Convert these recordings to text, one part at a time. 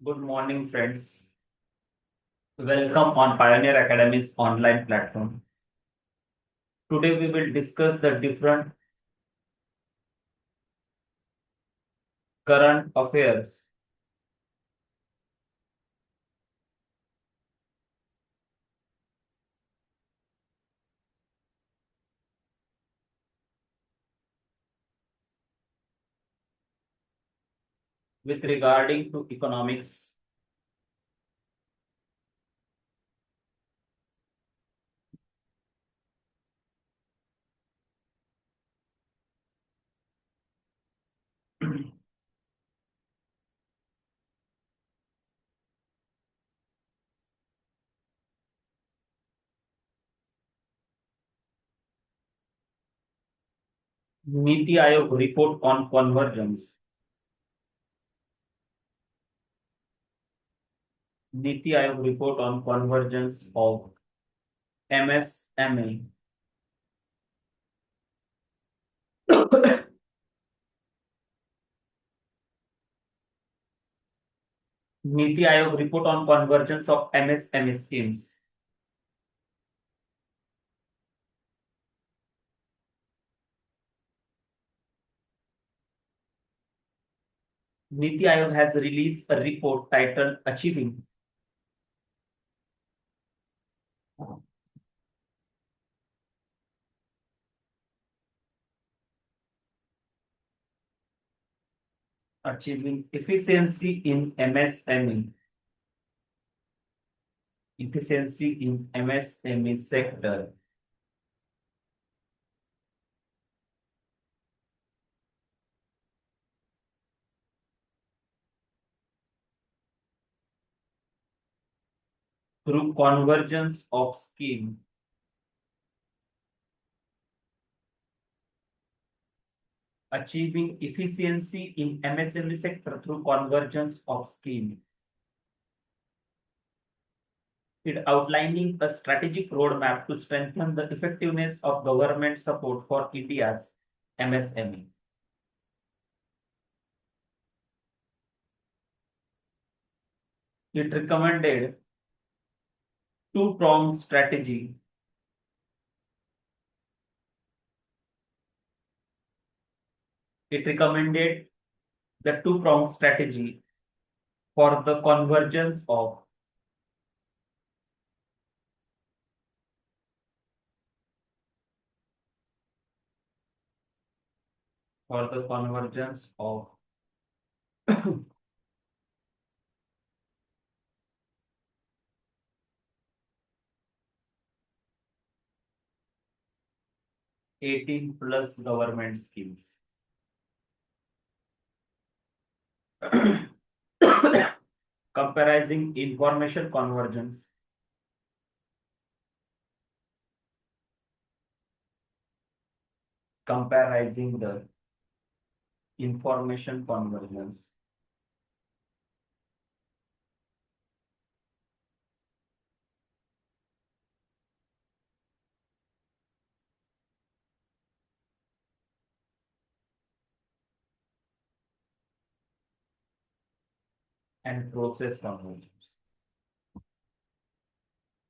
Good morning, friends. Welcome on Pioneer Academy's online platform. Today we will discuss the different current affairs with regarding to economics. Niti Aayog report on convergence. Niti Aayog report on convergence of MSME. Niti Aayog report on convergence of MSME schemes. Niti Aayog has released a report titled Achieving Efficiency in MSME. Efficiency in MSME sector through convergence of scheme. Achieving efficiency in MSME sector through convergence of scheme. It outlining a strategic roadmap to strengthen the effectiveness of government support for India's MSME. It recommended two-pronged strategy. It recommended the two-pronged strategy for the convergence of for the convergence of 18 plus government schemes. Comparing information convergence, comparing the information convergence and process convergence.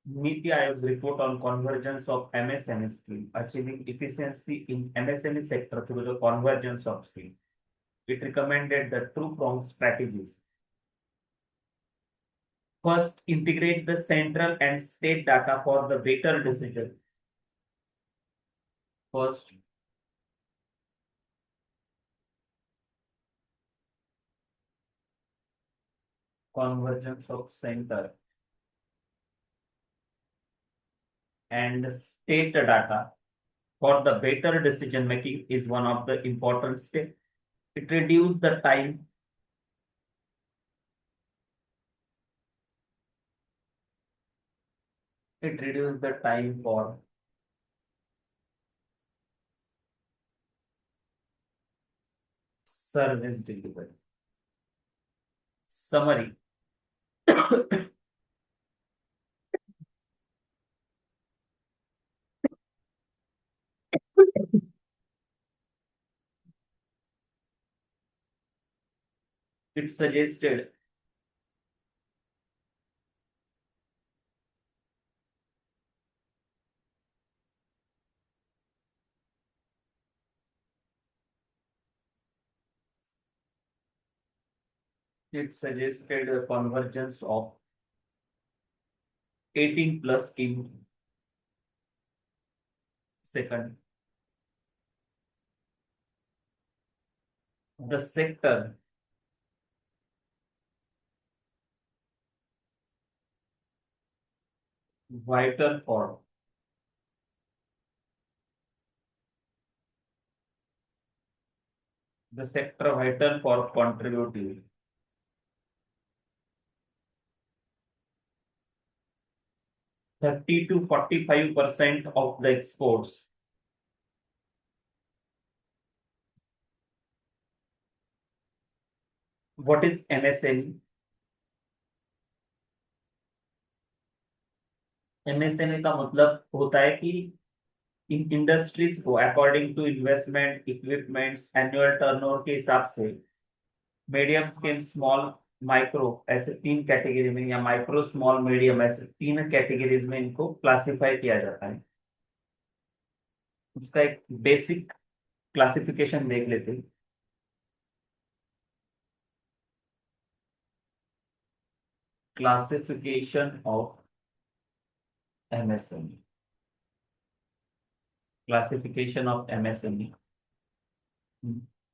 Niti Aayog's report on convergence of MSME scheme, achieving efficiency in MSME sector through the convergence of scheme. It recommended the two-pronged strategies. First, integrate the central and state data for the better decision. First, convergence of center and state data for the better decision making is one of the important steps. It reduces the time. It reduces the time for service delivery. Summary. It suggested It suggested a convergence of 18 plus in second. The sector vital for the sector vital for contributing 30 to 45% of the exports. What is MSME? MSME का मतलब होता है कि इन industries को according to investment equipments annual turnover के हिसाब से मीडियम स्केल स्मॉल माइक्रो ऐसे तीन कैटेगरी में या माइक्रो स्मॉल मीडियम ऐसे तीन कैटेगरीज में इनको क्लासिफाई किया जाता है। उसका एक बेसिक क्लासिफिकेशन देख लेते हैं। Classification of MSME, classification of MSME,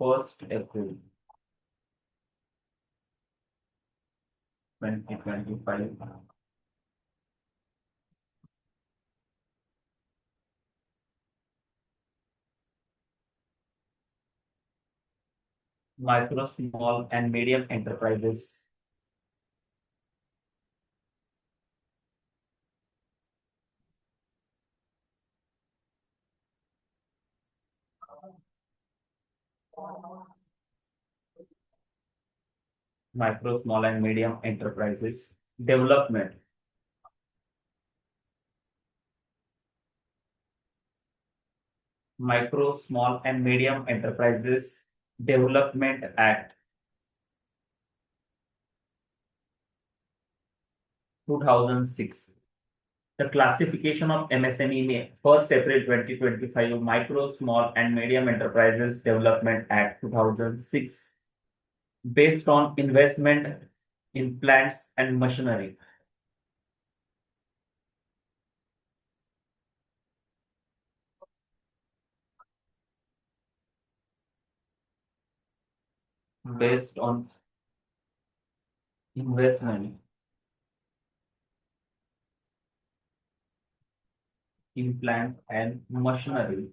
1 April 2025। Micro, small, and medium enterprises. Micro, small, and medium enterprises. Development. Micro, Small, and Medium Enterprises Development Act 2006. The classification of MSME in 1 April 2025, Micro, Small, and Medium Enterprises Development Act 2006, based on investment in plants and machinery. Based on investment in plant and machinery.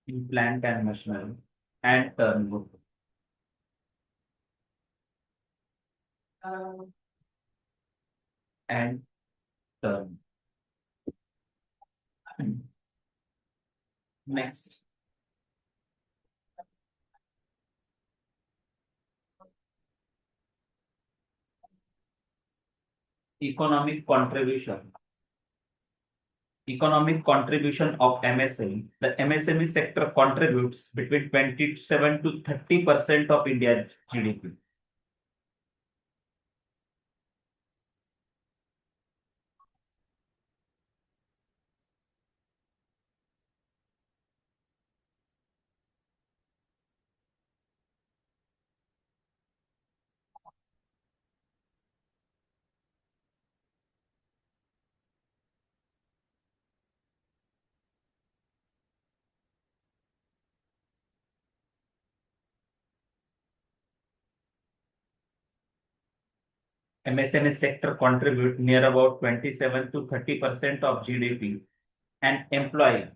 In plant and machinery and turnover. And turn. Next, economic contribution. Economic contribution of MSME. The MSME sector contributes between 27 to 30% of India's GDP. MSME sector contribute near about 27 to 30% of GDP and employ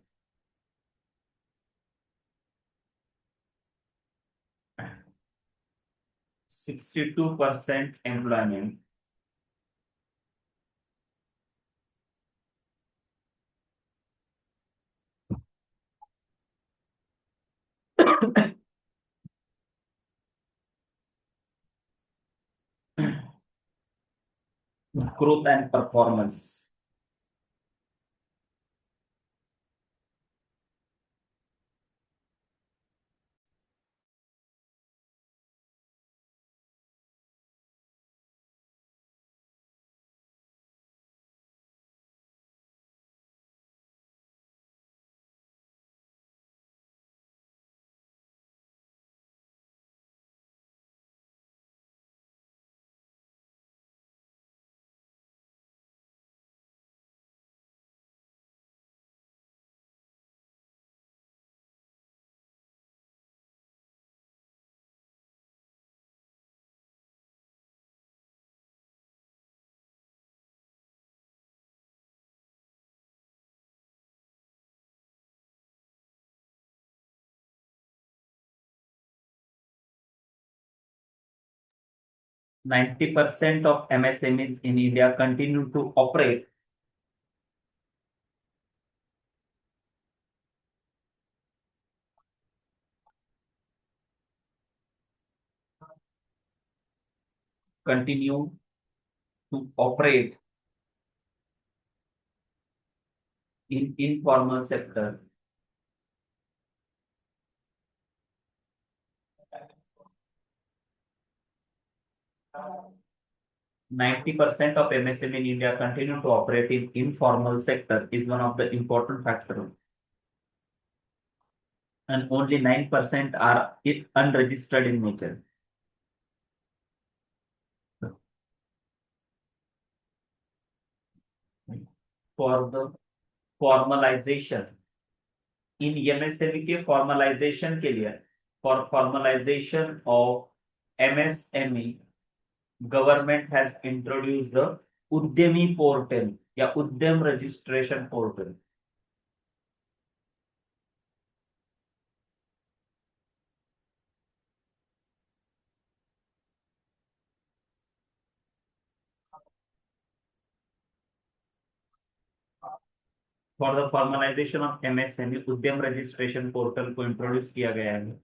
62% employment. Growth and performance. 90% of MSMEs in India continue to operate continue to operate in informal sector. 90% of MSME in India continue to operate in informal sector is one of the important factors, and only 9% are unregistered in nature. For the formalization in MSME के formalization के लिए, for formalization of MSME, government has introduced the Udyami portal या उद्यम registration portal. For the formalization of MSME, उद्यम registration portal को introduce किया गया है.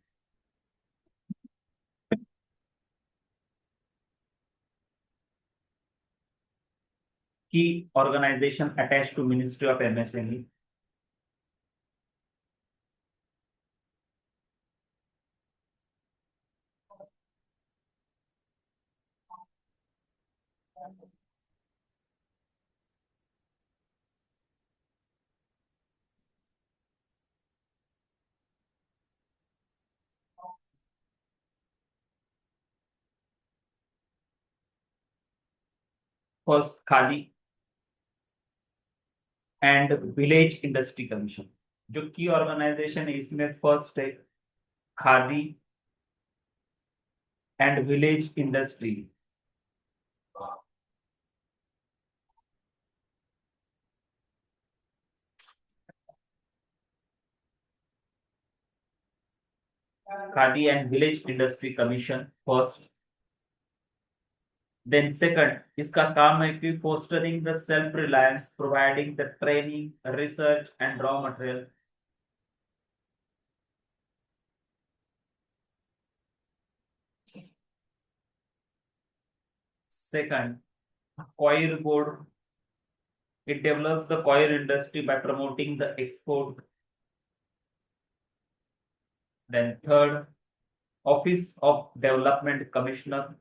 Key organization attached to Ministry of MSME. First, Khadi and village industry commission. जो की organisation है इसमें फर्स्ट है Khadi and village industry. Khadi and village industry commission first. Then second इसका काम है कि fostering the self reliance, providing the training, research and raw material. Second, coir board. It develops the coir industry by promoting the export. Then third, Office of Development Commissioner.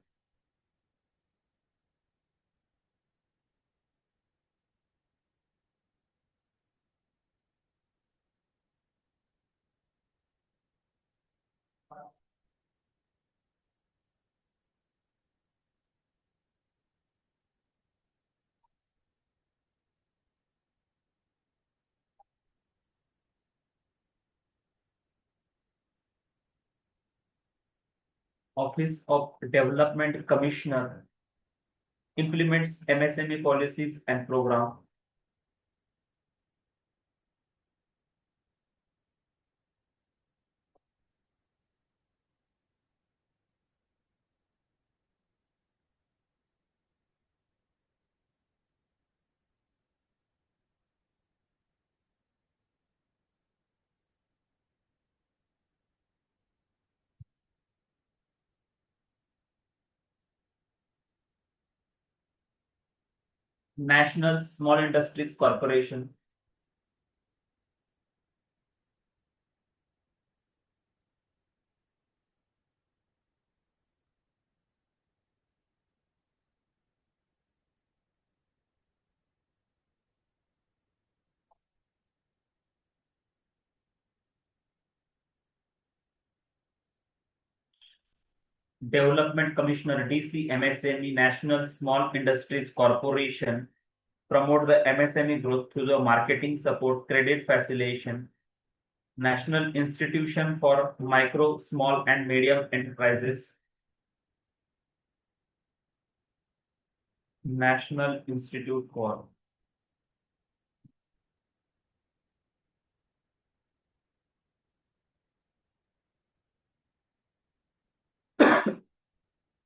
Office of Development Commissioner implements MSME policies and program. National Small Industries Corporation. Development Commissioner DC MSME. National Small Industries Corporation promote the MSME growth through the marketing support, credit facilitation. National Institution for Micro, Small and Medium Enterprises. National Institute for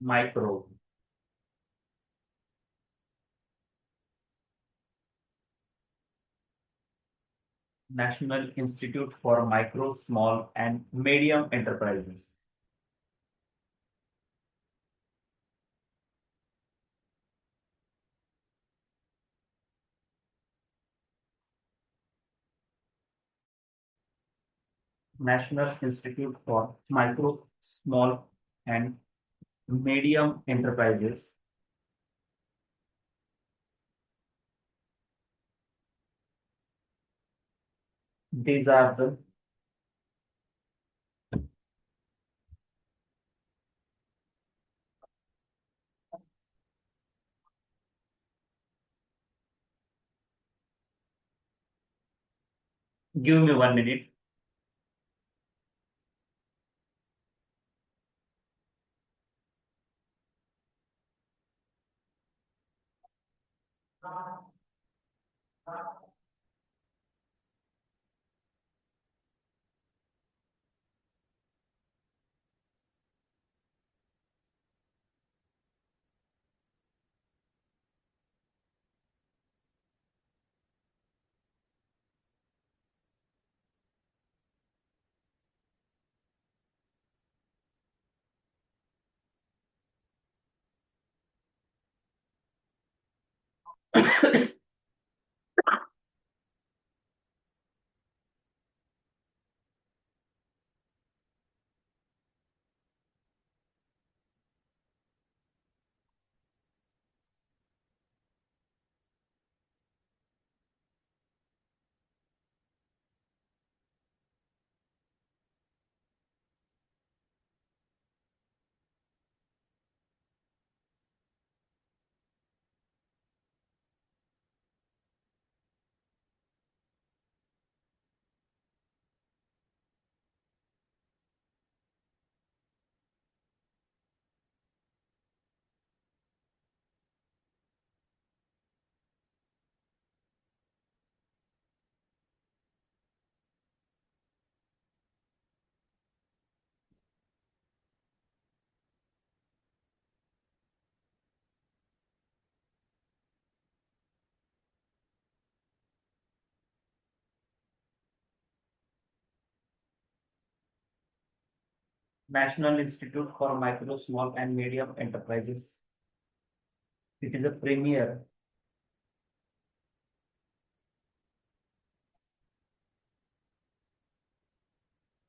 Micro. National Institute for Micro, Small and Medium Enterprises. National Institute for Micro, Small and Medium Enterprises. These are the give me 1 minute. National Institute for Micro, Small and Medium Enterprises. It is a premier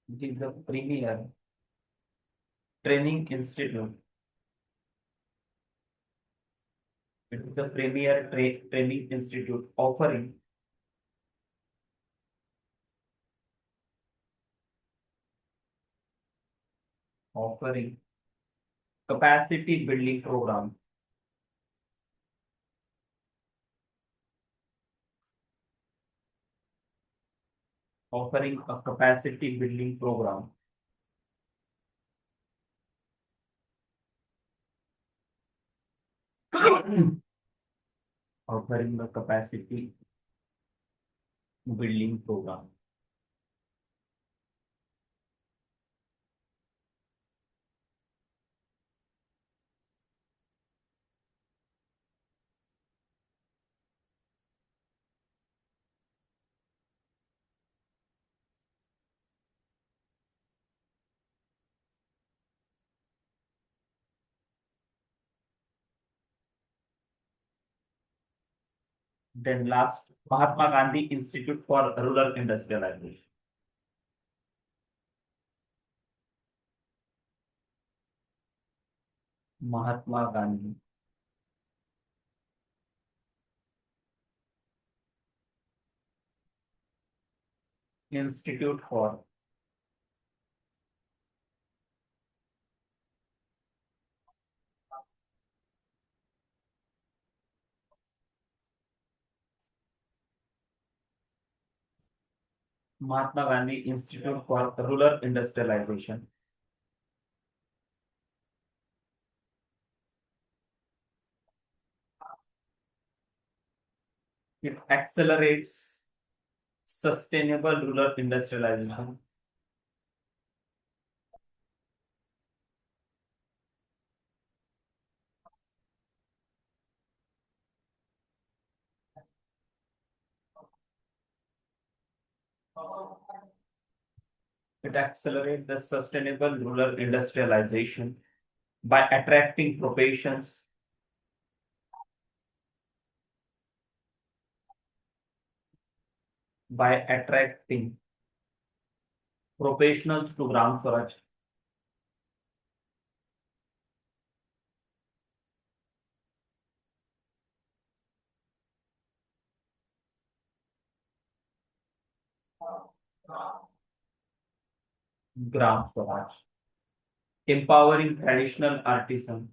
it is a premier training institute. It is a premier training institute offering capacity building program, offering a capacity building program, offering a capacity building program. Then last, Mahatma Gandhi Institute for Rural Industrialization. Mahatma Gandhi Institute for Mahatma Gandhi Institute for Rural Industrialization. It accelerates sustainable rural industrialization. It accelerates the sustainable rural industrialization by attracting by attracting professionals to Gram Swaraj. Gram Swaraj. Empowering traditional artisans.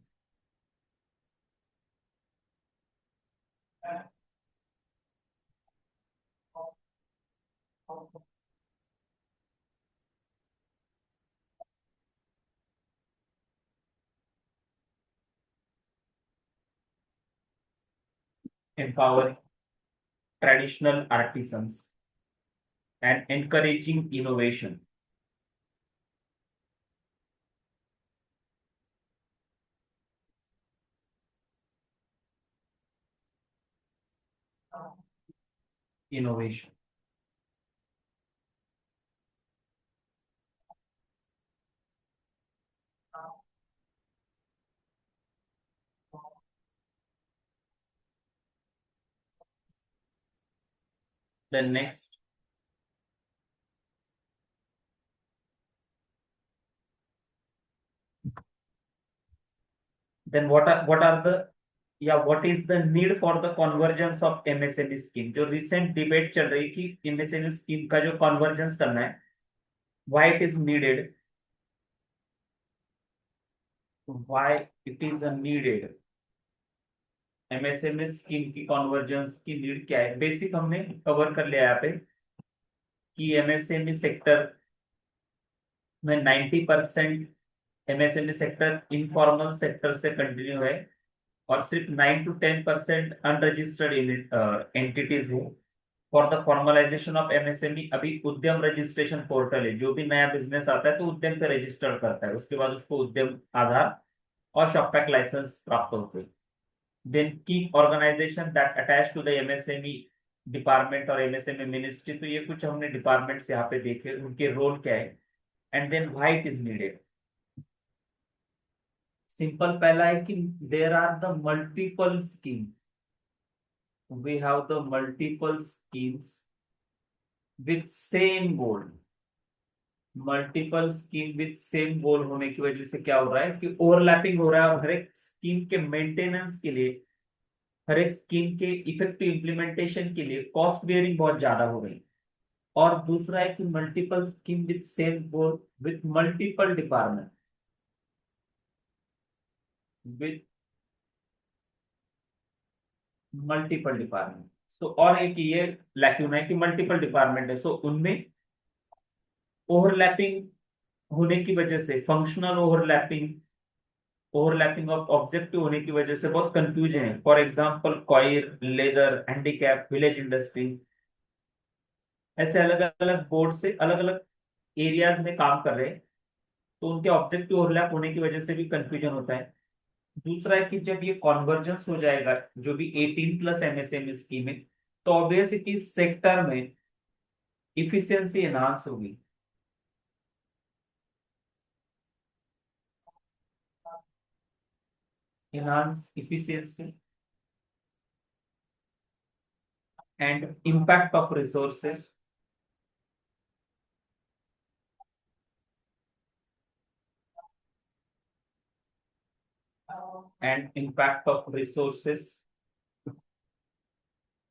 Empowering traditional artisans and encouraging innovation. Innovation. Then next, then what are the, yeah, what is the need for the convergence of MSME scheme? जो recent debate चल रही कि MSME scheme का जो convergence करना है, why it is needed, why it is a needed, MSME scheme की convergence की नीड क्या है? बेसिक हमने कवर कर लिया यहाँ पे कि एमएसएमई सेक्टर में 90% एमएसएमई सेक्टर इनफॉर्मल सेक्टर से कंटिन्यू है और सिर्फ 9 to 10% अनरजिस्टर्ड एंटिटीज है। For the formalisation of MSME अभी उद्यम रजिस्ट्रेशन पोर्टल है, जो भी नया बिजनेस आता है तो उद्यम पे रजिस्टर करता है, उसके बाद उसको उद्यम आधार और शॉपपैक लाइसेंस प्राप्त होते हैं। देन की organisation that attach to the MSME department और एमएसएमई मिनिस्ट्री, तो ये कुछ हमने डिपार्टमेंट्स यहाँ पे देखे, उनके रोल क्या है and then why it is needed. Simple पहला है कि there are the multiple scheme, we have the multiple schemes with same goal. Multiple scheme with same goal होने की वजह से क्या हो रहा है कि ओवरलैपिंग हो रहा है और हर एक स्कीम के मेंटेनेंस के लिए, हर एक स्कीम के इफेक्टिव इम्प्लीमेंटेशन के लिए कॉस्ट बेयरिंग बहुत ज्यादा हो गई। और दूसरा है कि multiple scheme with same goal with multiple department, with multiple department. तो और एक ये लैक्यूना है कि मल्टीपल डिपार्टमेंट है, सो उनमें ओवरलैपिंग होने की वजह से, functional overlapping, overlapping of objective होने की वजह से बहुत कंफ्यूजन है। For example coir, leather, handicap, village industry, ऐसे अलग अलग बोर्ड से अलग अलग एरियाज में काम कर रहे हैं, तो उनके ऑब्जेक्टिव ओवरलैप होने की वजह से भी कंफ्यूजन होता है। दूसरा है कि जब ये कॉन्वर्जेंस हो जाएगा जो भी 18+ एमएसएमई स्कीम है, तो ऑब्वियसली सेक्टर में इफिशियंसी एनहांस होगी। enhance efficiency and impact of resources, and impact of resources.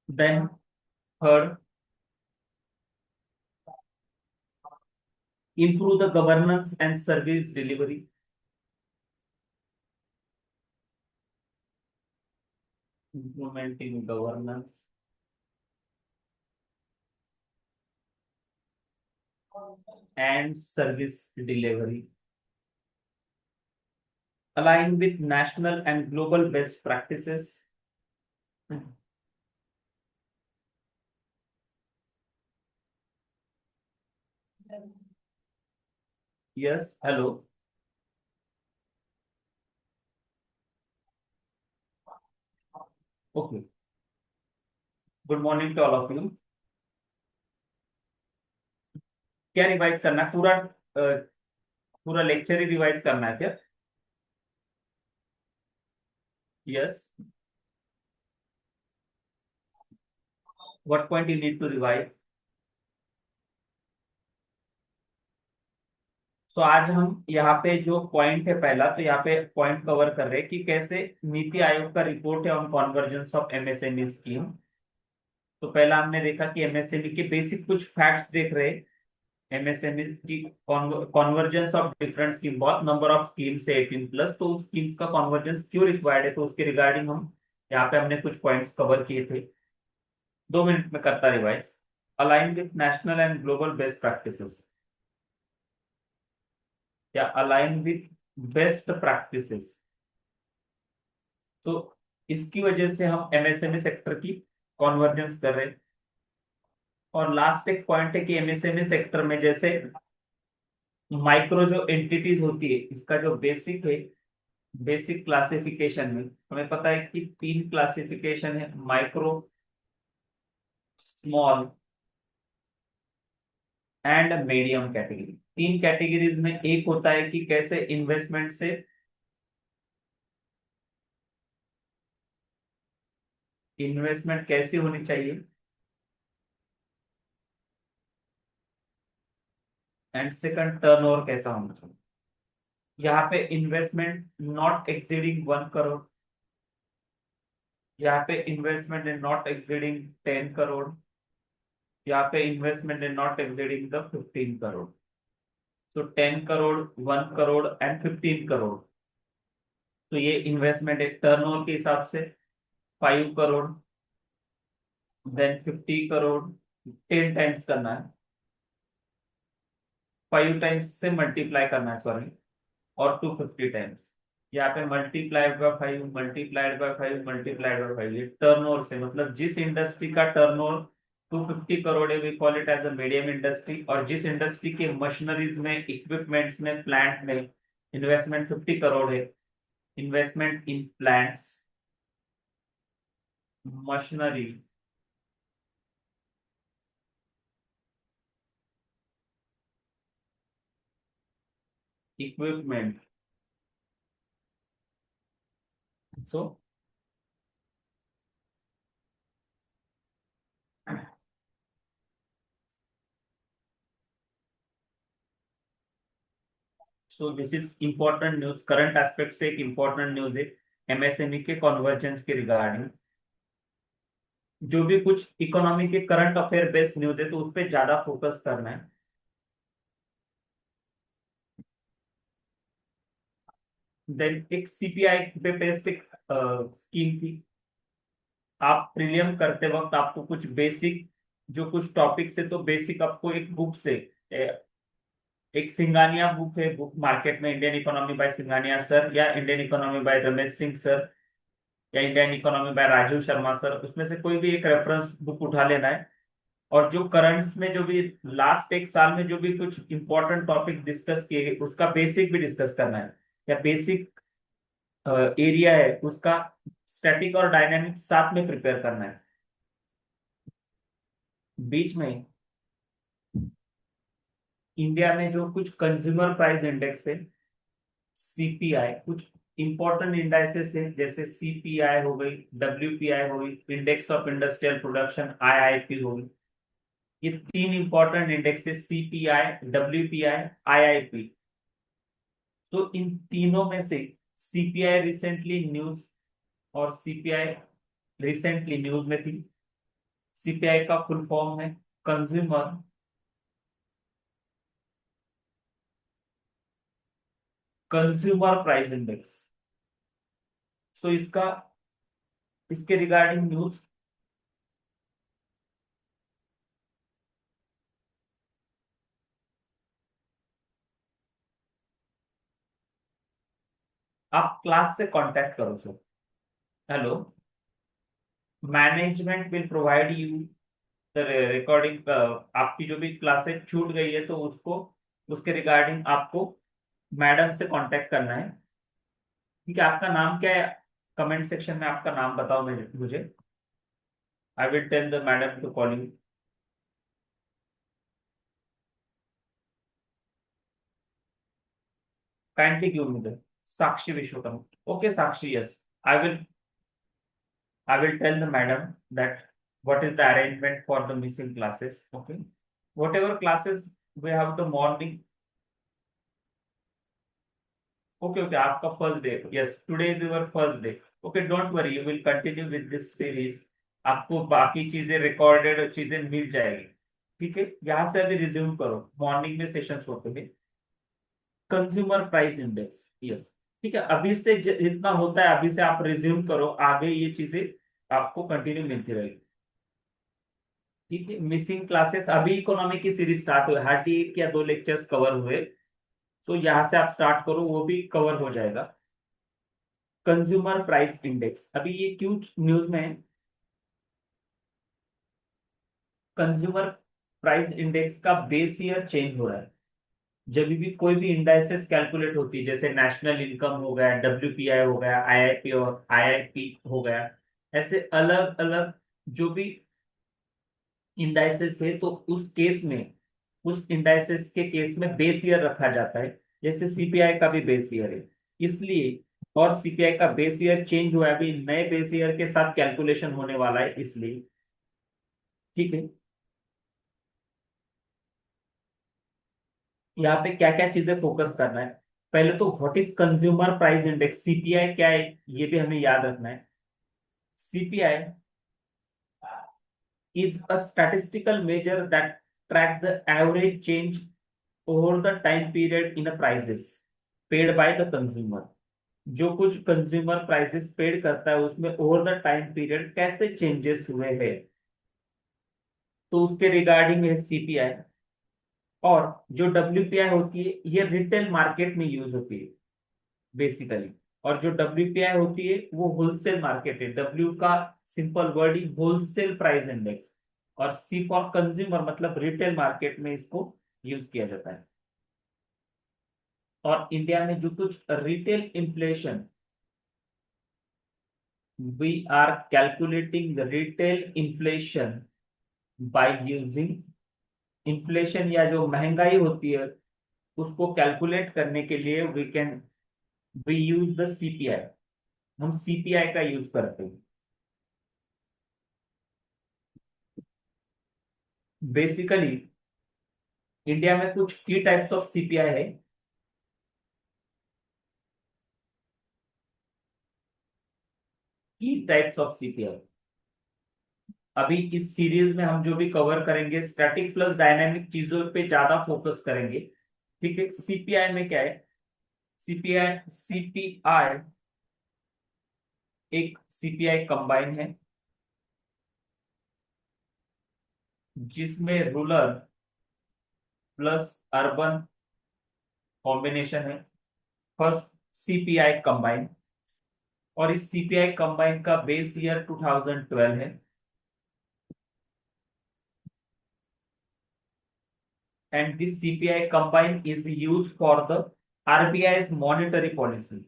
Then third, improve the governance and service delivery. Implementing governance and service delivery. Align with national and global best practices. Yes, hello. Okay. Good morning to all of you. क्या revise करना है? पूरा lecture ही revise करना है क्या? Yes. What point you need to revise? तो आज हम यहाँ पे जो पॉइंट है पहला, तो यहाँ पे पॉइंट कवर कर रहे हैं कि कैसे नीति आयोग का रिपोर्ट है on convergence of MSME scheme. तो पहला हमने देखा कि एमएसएमई के बेसिक कुछ फैक्ट्स देख रहे हैं। एमएसएमई की कॉन्वर्जेंस ऑफ डिफरेंट स्कीम, बहुत नंबर ऑफ स्कीम्स है 18+, तो उस स्कीम्स का कॉन्वर्जेंस क्यों रिक्वायर्ड है, तो उसके रिगार्डिंग हम यहाँ पे हमने कुछ पॉइंट्स कवर किए थे। 2 मिनट में करता revise. Align with national and global best practices, या अलाइन विथ बेस्ट प्रैक्टिसेस। तो इसकी वजह से हम एमएसएमई सेक्टर की कॉन्वर्जेंस कर रहे हैं। और लास्ट एक पॉइंट है कि एमएसएमई सेक्टर में जैसे माइक्रो जो एंटिटीज होती है, इसका जो बेसिक है, बेसिक क्लासिफिकेशन में हमें पता है कि 3 क्लासिफिकेशन है: micro, small and medium category. 3 categories में एक होता है कि कैसे इन्वेस्टमेंट से, इन्वेस्टमेंट कैसी होनी चाहिए, एंड सेकंड टर्नओवर कैसा होना चाहिए। यहाँ पे इन्वेस्टमेंट नॉट एक्सीडिंग 1 करोड़, यहाँ पे investment in not exceeding 10 crore, यहाँ पे investment in not exceeding the 15 crore. तो 10 करोड़, 1 करोड़ एंड 15 करोड़। तो ये इन्वेस्टमेंट एक टर्नओवर के हिसाब से 5 करोड़, देन 50 करोड़, 10 टाइम्स करना है, 5 टाइम्स से मल्टीप्लाई करना है, सॉरी, और 250 टाइम्स। यहाँ पे multiplied by 5, multiplied by 5, multiplied by 5, ये टर्नओवर से, मतलब जिस इंडस्ट्री का टर्नओवर 250 करोड़ है, we call it as a medium industry. और जिस इंडस्ट्री के मशीनरीज में, इक्विपमेंट्स में, प्लांट में इन्वेस्टमेंट 50 करोड़ है, investment in plants, machinery, equipment, so so this is important news, current aspect से एक इंपॉर्टेंट न्यूज है एमएसएमई के कन्वर्जेंस के रिगार्डिंग। जो भी कुछ इकोनॉमी के करंट अफेयर बेस्ड न्यूज है, तो उस पर ज्यादा फोकस करना है। देन एक सीपीआई पे बेस्ड एक स्कीम थी। आप प्रीलियम करते वक्त आपको कुछ बेसिक, जो कुछ टॉपिक्स है, तो बेसिक आपको एक बुक से, एक सिंगानिया बुक है, बुक मार्केट में, Indian economy by Singhania sir, या Indian economy by Ramesh Singh sir, या Indian economy by Rajiv Sharma sir, उसमें से कोई भी एक रेफरेंस बुक उठा लेना है। और जो करंट्स में, जो भी लास्ट एक साल में जो भी कुछ इंपॉर्टेंट टॉपिक डिस्कस किए गए, उसका बेसिक भी डिस्कस करना है, या बेसिक एरिया है उसका स्टैटिक और डायनामिक साथ में प्रिपेयर करना है। बीच में इंडिया में जो कुछ कंज्यूमर प्राइस इंडेक्स है, सीपीआई, कुछ इंपॉर्टेंट इंडाइसेस है, जैसे सीपीआई हो गई, डब्ल्यूपीआई हो गई, index of industrial production IIP हो गई। ये 3 इंपॉर्टेंट इंडेक्स है: सीपीआई, डब्ल्यूपीआई, आईआईपी। तो इन तीनों में से सीपीआई रिसेंटली न्यूज, और सीपीआई रिसेंटली न्यूज में थी। सीपीआई का फुल फॉर्म है कंज्यूमर कंज्यूमर प्राइस इंडेक्स। सो इसका, इसके रिगार्डिंग न्यूज आप क्लास से कांटेक्ट करो sir. Hello, management will provide you the recording. आपकी जो भी क्लासेस छूट गई है, तो उसको, उसके रिगार्डिंग आपको मैडम से कांटेक्ट करना है। ठीक है, आपका नाम क्या है? कमेंट सेक्शन में आपका नाम बताओ मुझे। I will tell the madam to call you. kindly give me the Sakshi Vishwakam. Okay, Sakshi, yes. I will tell the madam that what is the arrangement for the missing classes. Okay. Whatever classes we have the morning. Okay, okay. आपका first day. Yes, today is your first day. Okay, don't worry. You will continue with this series. आपको बाकी चीजें recorded चीजें मिल जाएगी. ठीक है. यहाँ से अभी रिज्यूम करो. मॉर्निंग में सेशंस होते हैं. Consumer price index. यस. ठीक है. अभी से जितना होता है अभी से आप रिज्यूम करो. आगे ये चीजें आपको कंटिन्यू मिलती रहेगी. ठीक है. मिसिंग क्लासेस अभी इकोनॉमी की सीरीज स्टार्ट हुई. हार्डली एक या दो लेक्चर्स कवर हुए. तो यहाँ से आप स्टार्ट करो. वो भी कवर हो जाएगा. कंज्यूमर प्राइस इंडेक्स अभी ये क्यों न्यूज में है. कंज्यूमर प्राइस इंडेक्स का बेस ईयर चेंज हो रहा है. जब भी कोई भी इंडाइसेस कैलकुलेट होती है जैसे नेशनल इनकम हो गया, डब्ल्यूपीआई हो गया, आईआईपी और आईआईपी हो गया, ऐसे अलग अलग जो भी इंडाइसेस है तो उस केस में उस इंडाइसेस के केस में बेस ईयर रखा जाता है. जैसे सीपीआई का भी बेस ईयर है. इसलिए और सीपीआई का बेस ईयर चेंज हुआ है. अभी नए बेस ईयर के साथ कैलकुलेशन होने वाला है इसलिए. ठीक है. यहाँ पे क्या क्या चीजें फोकस करना है. पहले तो what is consumer price index. CPI क्या है ये भी हमें याद रखना है. CPI is a statistical measure that track the average change over the time period in the prices paid by the consumer. जो कुछ कंज्यूमर प्राइसेस पेड करता है उसमें ओवर द टाइम पीरियड कैसे चेंजेस हुए हैं तो उसके रिगार्डिंग है सीपीआई. और जो डब्ल्यूपीआई होती है ये रिटेल मार्केट में यूज होती है बेसिकली. और जो डब्ल्यूपीआई होती है वो होलसेल मार्केट है. डब्ल्यू का सिंपल वर्ड ही होलसेल प्राइस इंडेक्स. और सी फॉर कंज्यूमर मतलब रिटेल मार्केट में इसको यूज किया जाता है. और इंडिया में जो कुछ retail inflation we are calculating the retail inflation by using inflation या जो महंगाई होती है उसको कैलकुलेट करने के लिए वी यूज द सीपीआई. हम सीपीआई का यूज करते हैं. बेसिकली इंडिया में कुछ की टाइप्स ऑफ सीपीआई है. की टाइप्स ऑफ सीपीआई अभी इस सीरीज में हम जो भी कवर करेंगे स्टैटिक प्लस डायनामिक चीजों पे ज्यादा फोकस करेंगे. ठीक है. सीपीआई में क्या है. सीपीआई एक सीपीआई कंबाइन है जिसमें रूरल प्लस अर्बन कॉम्बिनेशन है. First CPI combine. और इस सीपीआई कंबाइन का बेस ईयर 2012 है. And this CPI combine is used for the RBI's monetary policy.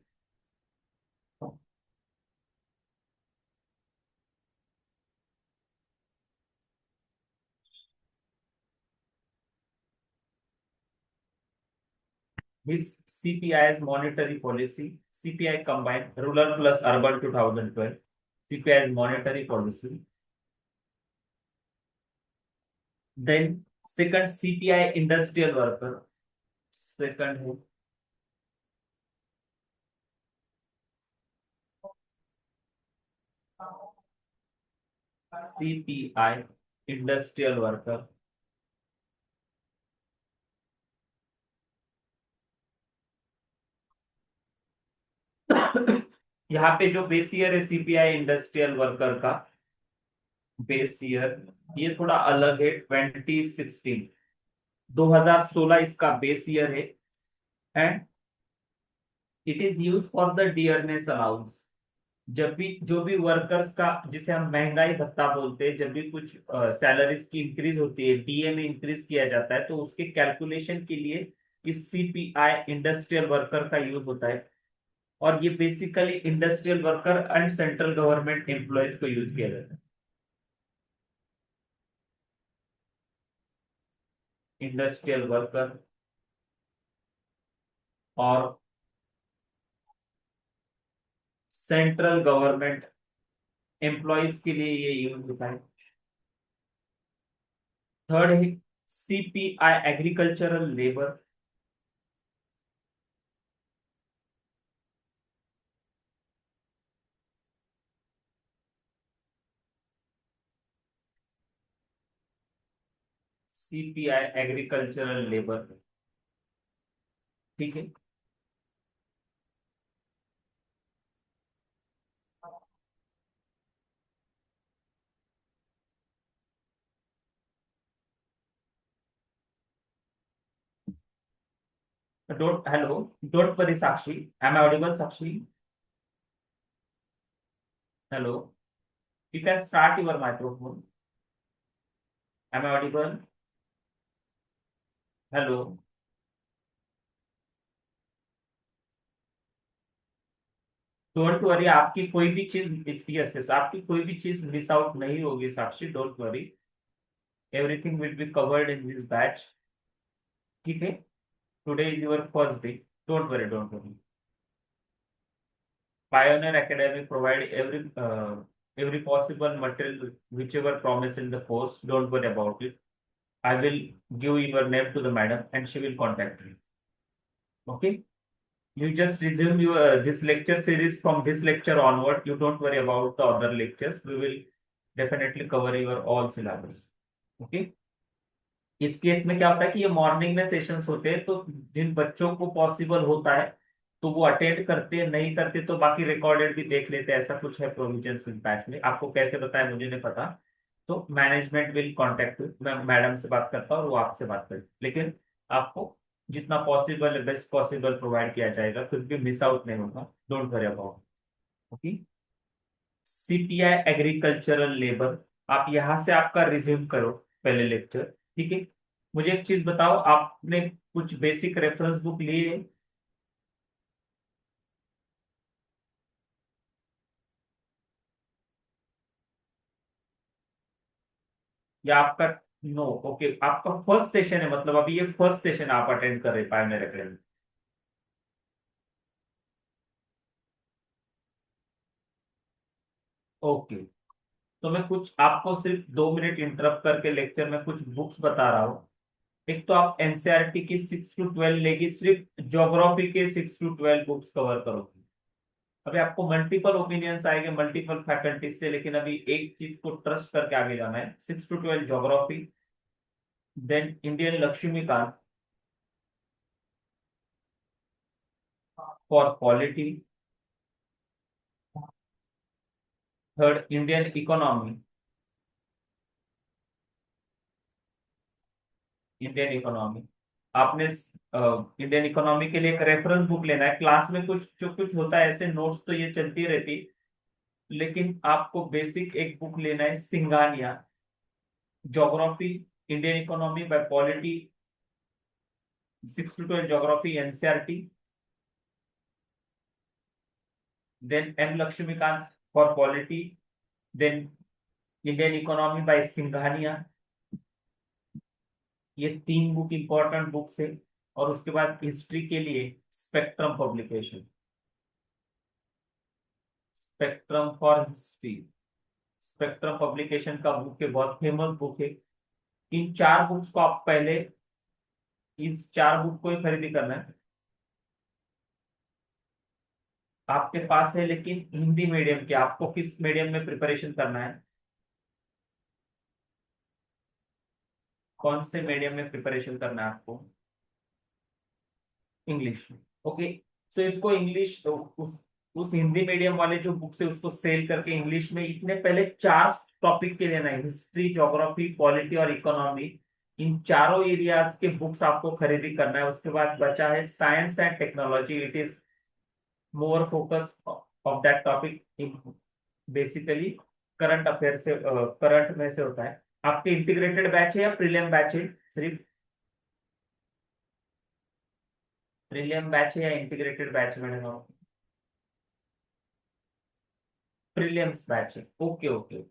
This CPI's monetary policy, CPI combined rural plus urban 2012, CPI's monetary policy. Then second CPI industrial worker. Second CPI industrial worker. यहाँ पे जो base year है CPI industrial worker का base year ये थोड़ा अलग है. 2016 2016 इसका बेस ईयर है. And it is use for the dearness allowance. जब भी जो भी वर्कर्स का जिसे हम महंगाई भत्ता बोलते हैं जब भी कुछ सैलरीज की इंक्रीज होती है डीए में इंक्रीज किया जाता है तो उसके कैलकुलेशन के लिए इस सीपीआई इंडस्ट्रियल वर्कर का यूज होता है. और ये basically industrial worker and central government employees को यूज किया जाता है. इंडस्ट्रियल वर्कर और सेंट्रल गवर्नमेंट एम्प्लॉयज के लिए ये यूज होता है। थर्ड है CPI agricultural labour. CPI agricultural labour, ठीक है। Don't, hello, don't worry Sakshi, am I audible Sakshi? Hello, you can start your microphone. Am I audible? Hello. Don't worry, आपकी कोई भी चीज, यस यस, आपकी कोई भी चीज मिस आउट नहीं होगी Sakshi, don't worry. Everything will be covered in this batch, ठीक है। Today is your first day, don't worry, don't worry. Pioneer Academy provide every possible material whichever promise in the course. Don't worry about it. I will give your name to the madam and she will contact you. Okay. You just resume your this lecture series from this lecture onward. You don't worry about the other lectures. We will definitely cover your all syllabus. Okay. इस case में क्या होता है कि ये morning में sessions होते हैं, तो जिन बच्चों को पॉसिबल होता है तो वो अटेंड करते हैं, नहीं करते तो बाकी रिकॉर्डेड भी देख लेते हैं। ऐसा कुछ है प्रोविजन इस बैच में, आपको कैसे बताया मुझे नहीं पता। तो मैनेजमेंट विल कांटेक्ट, मैं मैडम से बात करता हूँ और वो आपसे बात करें, लेकिन आपको जितना पॉसिबल है बेस्ट पॉसिबल प्रोवाइड किया जाएगा, कुछ भी मिस आउट नहीं होगा, don't worry about. Okay. CPI agricultural labour, आप यहां से आपका रिज्यूम करो पहले लेक्चर, ठीक है। मुझे एक चीज बताओ, आपने कुछ बेसिक रेफरेंस बुक लिए या आपका? नो, ओके, आपका फर्स्ट सेशन है, मतलब अभी ये फर्स्ट सेशन आप अटेंड कर रहे पाए मेरे अकेडमी। ओके। तो मैं कुछ आपको सिर्फ 2 मिनट इंटरप्ट करके लेक्चर में कुछ बुक्स बता रहा हूँ। एक तो आप एनसीईआरटी की 6 to 12 लेगी, सिर्फ ज्योग्राफी के 6 to 12 बुक्स कवर करोगे। अभी आपको मल्टीपल ओपिनियंस आएंगे मल्टीपल फैकल्टीज से, लेकिन अभी एक चीज को ट्रस्ट करके आगे जाना है। 6 to 12 geography, then Indian Laxmikanth for polity, third Indian economy, Indian economy. आपने इंडियन इकोनॉमी के लिए एक रेफरेंस बुक लेना है। क्लास में कुछ जो कुछ होता है ऐसे नोट्स तो ये चलती रहती, लेकिन आपको बेसिक एक बुक लेना है, Singhania, geography, Indian economy by polity, 6 to 12 geography NCERT, then M Laxmikanth for polity, then Indian economy by Singhania. ये 3 बुक इंपॉर्टेंट बुक्स है। और उसके बाद हिस्ट्री के लिए spectrum publication, spectrum for history, spectrum publication का बुक है, बहुत फेमस बुक है। इन 4 बुक्स को आप पहले, इस 4 बुक को ही खरीदी करना है। आपके पास है, लेकिन हिंदी मीडियम के, आपको किस मीडियम में प्रिपरेशन करना है? कौन से मीडियम में प्रिपरेशन करना है आपको? इंग्लिश। ओके। सो इसको इंग्लिश, उस हिंदी मीडियम वाले जो बुक्स है उसको सेल करके इंग्लिश में इतने पहले 4 टॉपिक के लेना है, हिस्ट्री, ज्योग्राफी, पॉलिटी और इकोनॉमी। इन चारों एरियाज के बुक्स आपको खरीदी करना है। उसके बाद बचा है science and technology, it is more focus of that topic in basically current affair से, करंट में से होता है। आपके इंटीग्रेटेड बैच है या प्रीलियम बैच है? सिर्फ प्रीलियम बैच है या इंटीग्रेटेड बैच मैंने? प्रीलियम्स बैच है, ओके ओके।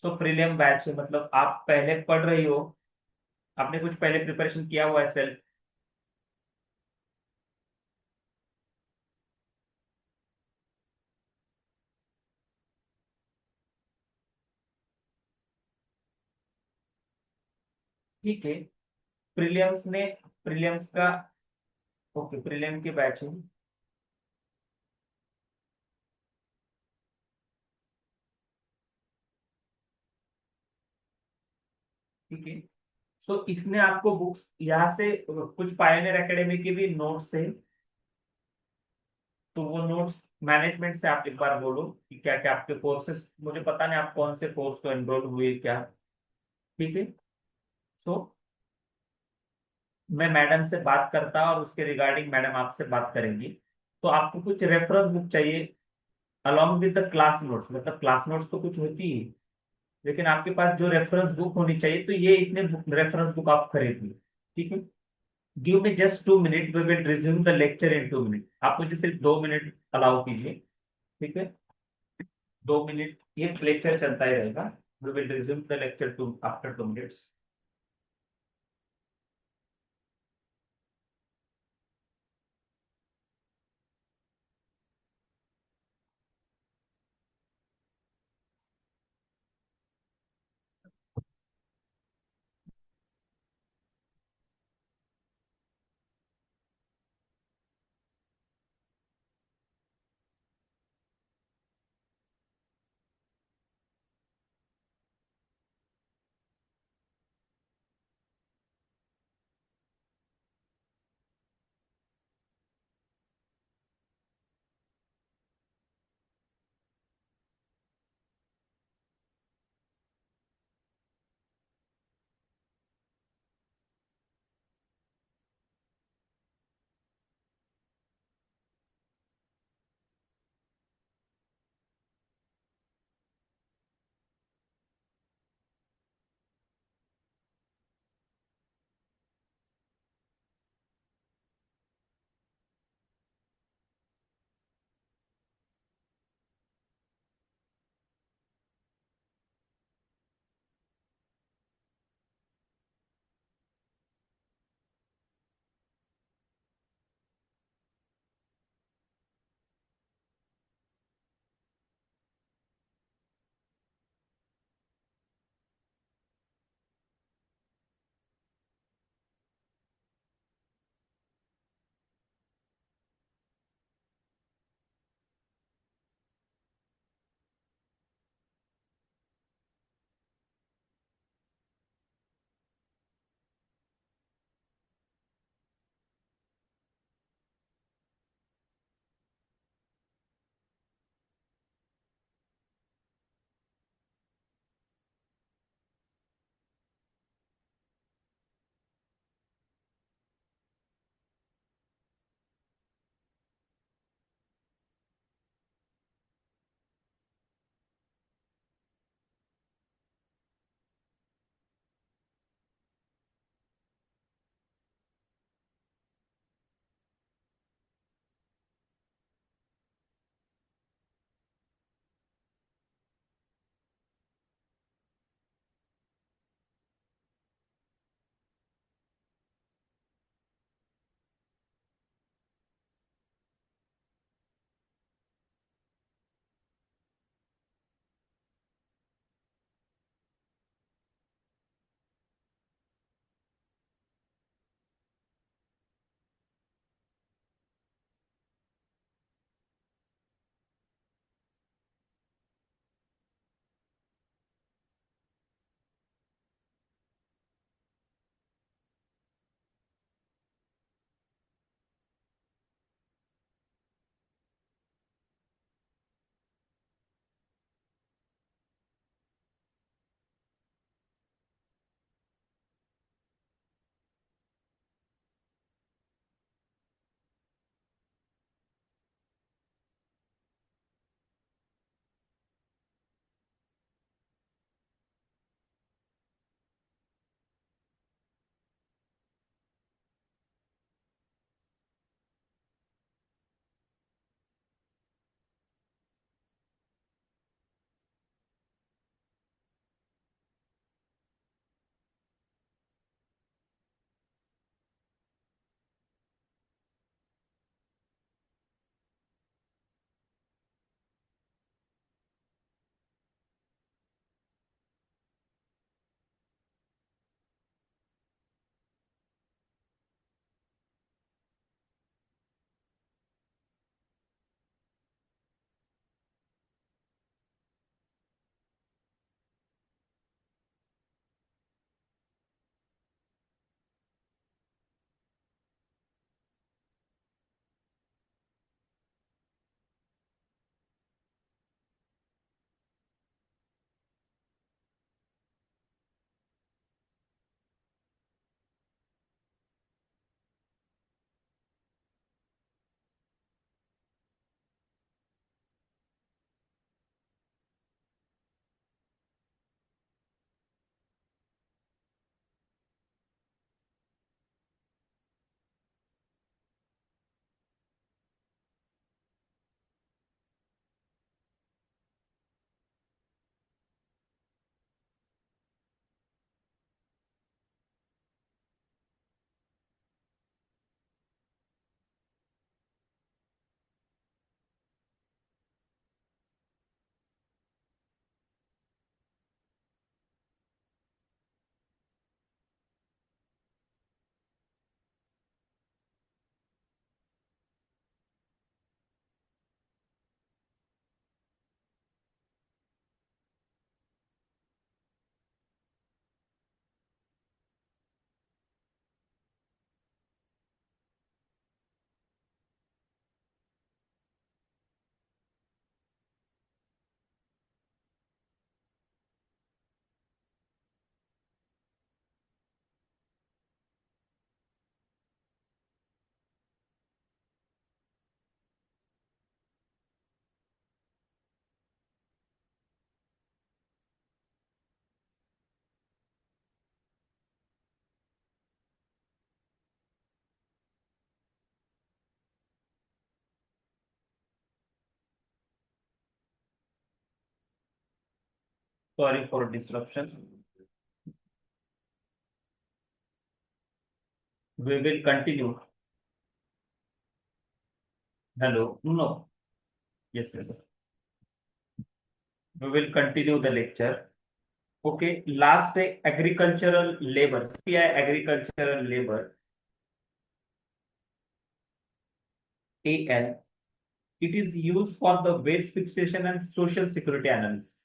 तो प्रीलियम बैच है, मतलब आप पहले पढ़ रही हो, आपने कुछ पहले प्रिपरेशन किया हुआ है सेल्फ? ठीक है। प्रीलियम्स ने प्रीलियम्स का, ओके, प्रीलियम के बैच है। ठीक है। सो इतने आपको बुक्स यहाँ से, कुछ पायनियर एकेडमी के भी नोट्स है, तो वो नोट्स मैनेजमेंट से आप एक बार बोलो कि क्या क्या आपके कोर्सेज, मुझे पता नहीं आप कौन से कोर्स को एनरोल हुए क्या। ठीक है। तो मैं मैडम से बात करता और उसके रिगार्डिंग मैडम आपसे बात करेंगी। तो आपको कुछ रेफरेंस बुक चाहिए along with the class notes, मतलब क्लास नोट्स तो कुछ होती है, लेकिन आपके पास जो रेफरेंस बुक होनी चाहिए, तो ये इतने रेफरेंस बुक आप खरीदिए। ठीक है। Give me just 2 minute, we will resume the lecture in 2 minute. आप मुझे सिर्फ 2 मिनट अलाउ कीजिए। ठीक है। 2 मिनट ये लेक्चर चलता ही रहेगा। We will resume the lecture to after 2 minutes. Sorry for disruption. We will continue. Hello. No. Yes, yes. We will continue the lecture. Okay. Last day, agricultural labor. CPI agricultural labor. AL. It is used for the wage fixation and social security analysis.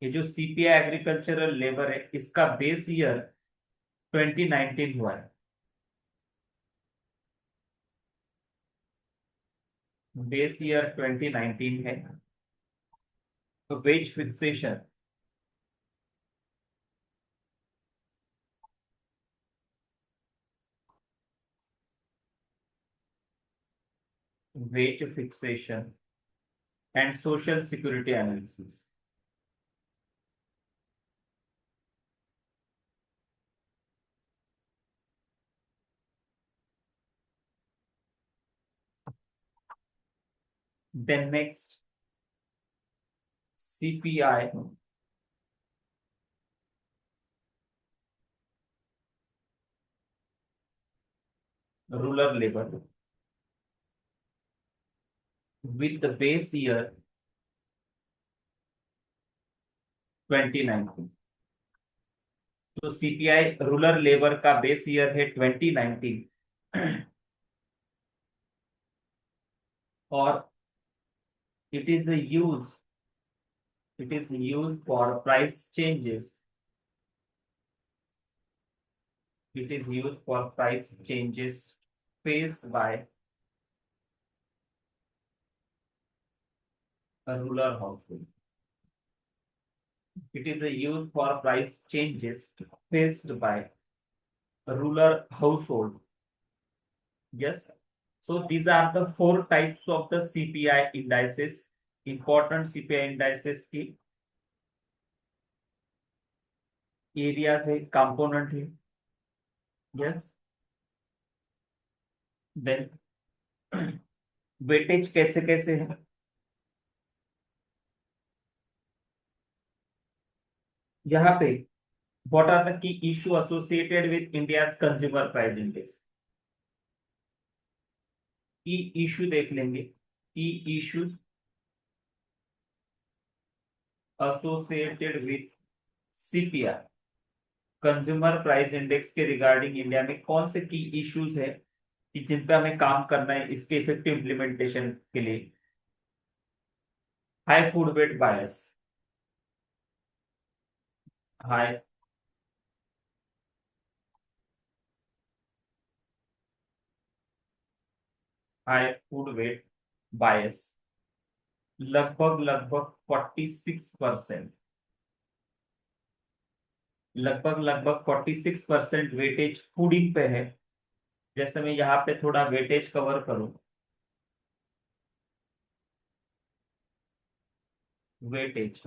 ये जो CPI agricultural labour है इसका base year 2019 हुआ है. Base year 2019 है. तो wage fixation wage fixation and social security analysis. Then next, CPI rural labor with the base year 2019. तो CPI rural labour का बेस ईयर है 2019 और it is a use it is used for price changes. It is used for price changes faced by a rural household. It is a use for price changes faced by a rural household. Yes. So these are the four types of the CPI indices. Important CPI indices की areas है, component है. Yes. Then weightage कैसे कैसे है. यहाँ पे what are the key issue associated with India's consumer price index. की issue देख लेंगे. की issues associated with CPI consumer price index के रिगार्डिंग इंडिया में कौन से की इश्यूज है कि जिन पे हमें काम करना है इसके इफेक्टिव इंप्लीमेंटेशन के लिए. हाई फूड वेट बायस. हाई हाई फूड वेट बायस लगभग लगभग 46%. लगभग लगभग 46% वेटेज फूडिंग पे है. जैसे मैं यहाँ पे थोड़ा वेटेज कवर करूं. वेटेज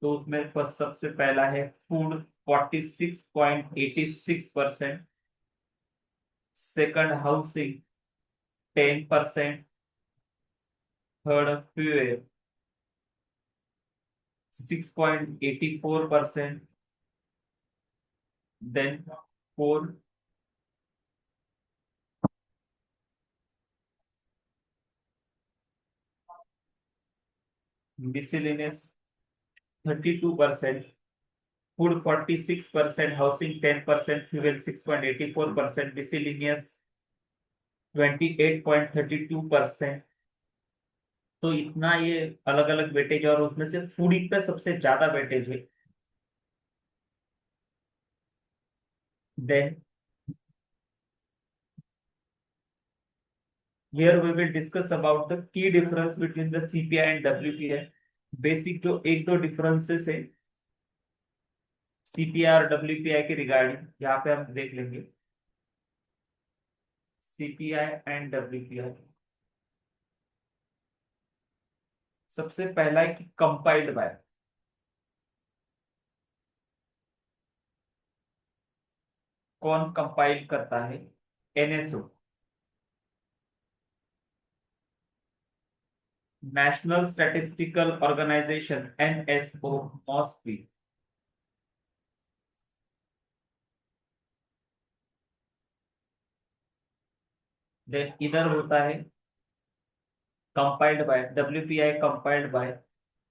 तो उसमें फर्स्ट सबसे पहला है food 46.86%. Second housing 10%. Third fuel 6.84%. Then fourth miscellaneous 32%. Food 46%, housing 10%, fuel 6.84%, miscellaneous 28.32%. तो इतना ये अलग अलग वेटेज और उसमें से फूडिंग पे सबसे ज्यादा वेटेज है. Then here we will discuss about the key difference between the CPI and WPI. Basic जो एक दो डिफरेंसेस है सीपीआई और डब्ल्यूपीआई के रिगार्डिंग यहाँ पे हम देख लेंगे. CPI and WPI. सबसे पहला है कि कंपाइल्ड बाय. कौन कंपाइल करता है. NSO. National statistical organisation NSO MoSPI. Then इधर होता है compiled by WPI, compiled by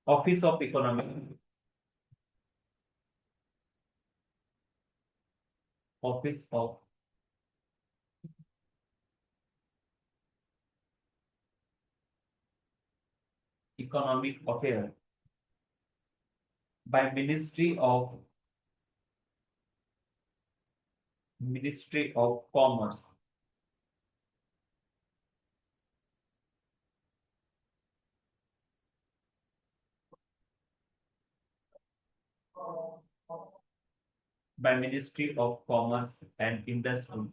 office of economic, office of economic affair, by ministry of commerce. by Ministry of Commerce and Industry.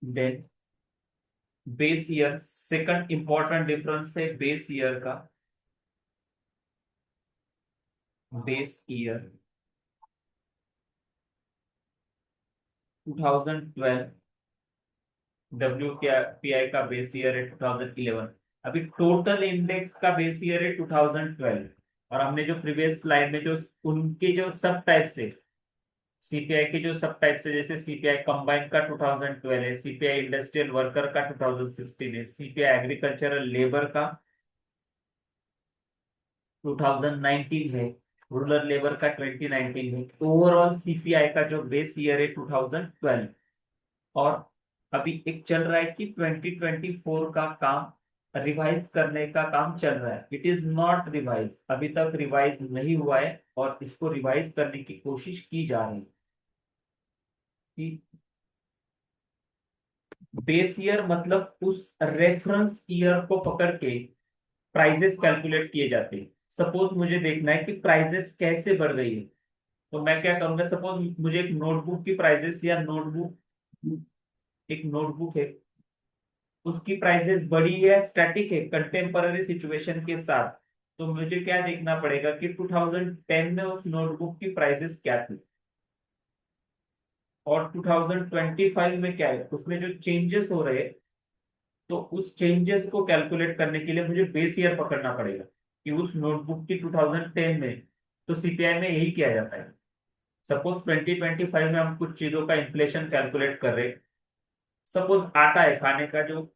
Then base year, second important difference है base year का। Base year 2012, WPI का base year है 2011। अभी total index का base year है 2012। और हमने जो प्रीवियस स्लाइड में जो उनके जो सब टाइप से सीपीआई के जो सब टाइप से, जैसे सीपीआई कंबाइंड का 2012 है, सीपीआई इंडस्ट्रियल वर्कर का 2016 है, सीपीआई एग्रीकल्चरल लेबर का 2019 है, रूरल लेबर का 2019 है। ओवरऑल सीपीआई का जो बेस ईयर है 2012। और अभी एक चल रहा है कि 2024 का काम रिवाइज करने का काम चल रहा है। इट इज नॉट रिवाइज, अभी तक रिवाइज नहीं हुआ है और इसको रिवाइज करने की कोशिश की जा रही है। कि बेस ईयर मतलब उस रेफरेंस ईयर को पकड़ के प्राइजेस कैलकुलेट किए जाते हैं। सपोज मुझे देखना है कि प्राइजेस कैसे बढ़ गई है, तो मैं क्या करूंगा, सपोज मुझे एक नोटबुक की प्राइजेस, या नोटबुक, एक नोटबुक है, उसकी प्राइजेस बढ़ी है, स्टैटिक है कंटेम्पररी सिचुएशन के साथ, तो मुझे क्या देखना पड़ेगा कि 2010 में उस नोटबुक की प्राइजेस क्या थी और 2025 में क्या है, उसमें जो चेंजेस हो रहे हैं। तो उस चेंजेस को कैलकुलेट करने के लिए मुझे बेस ईयर पकड़ना पड़ेगा कि उस नोटबुक की 2010 में, तो सीपीआई में यही किया जाता है। सपोज 2025 में हम कुछ चीजों का इन्फ्लेशन कैलकुलेट कर रहे हैं। सपोज आटा है, खाने का जो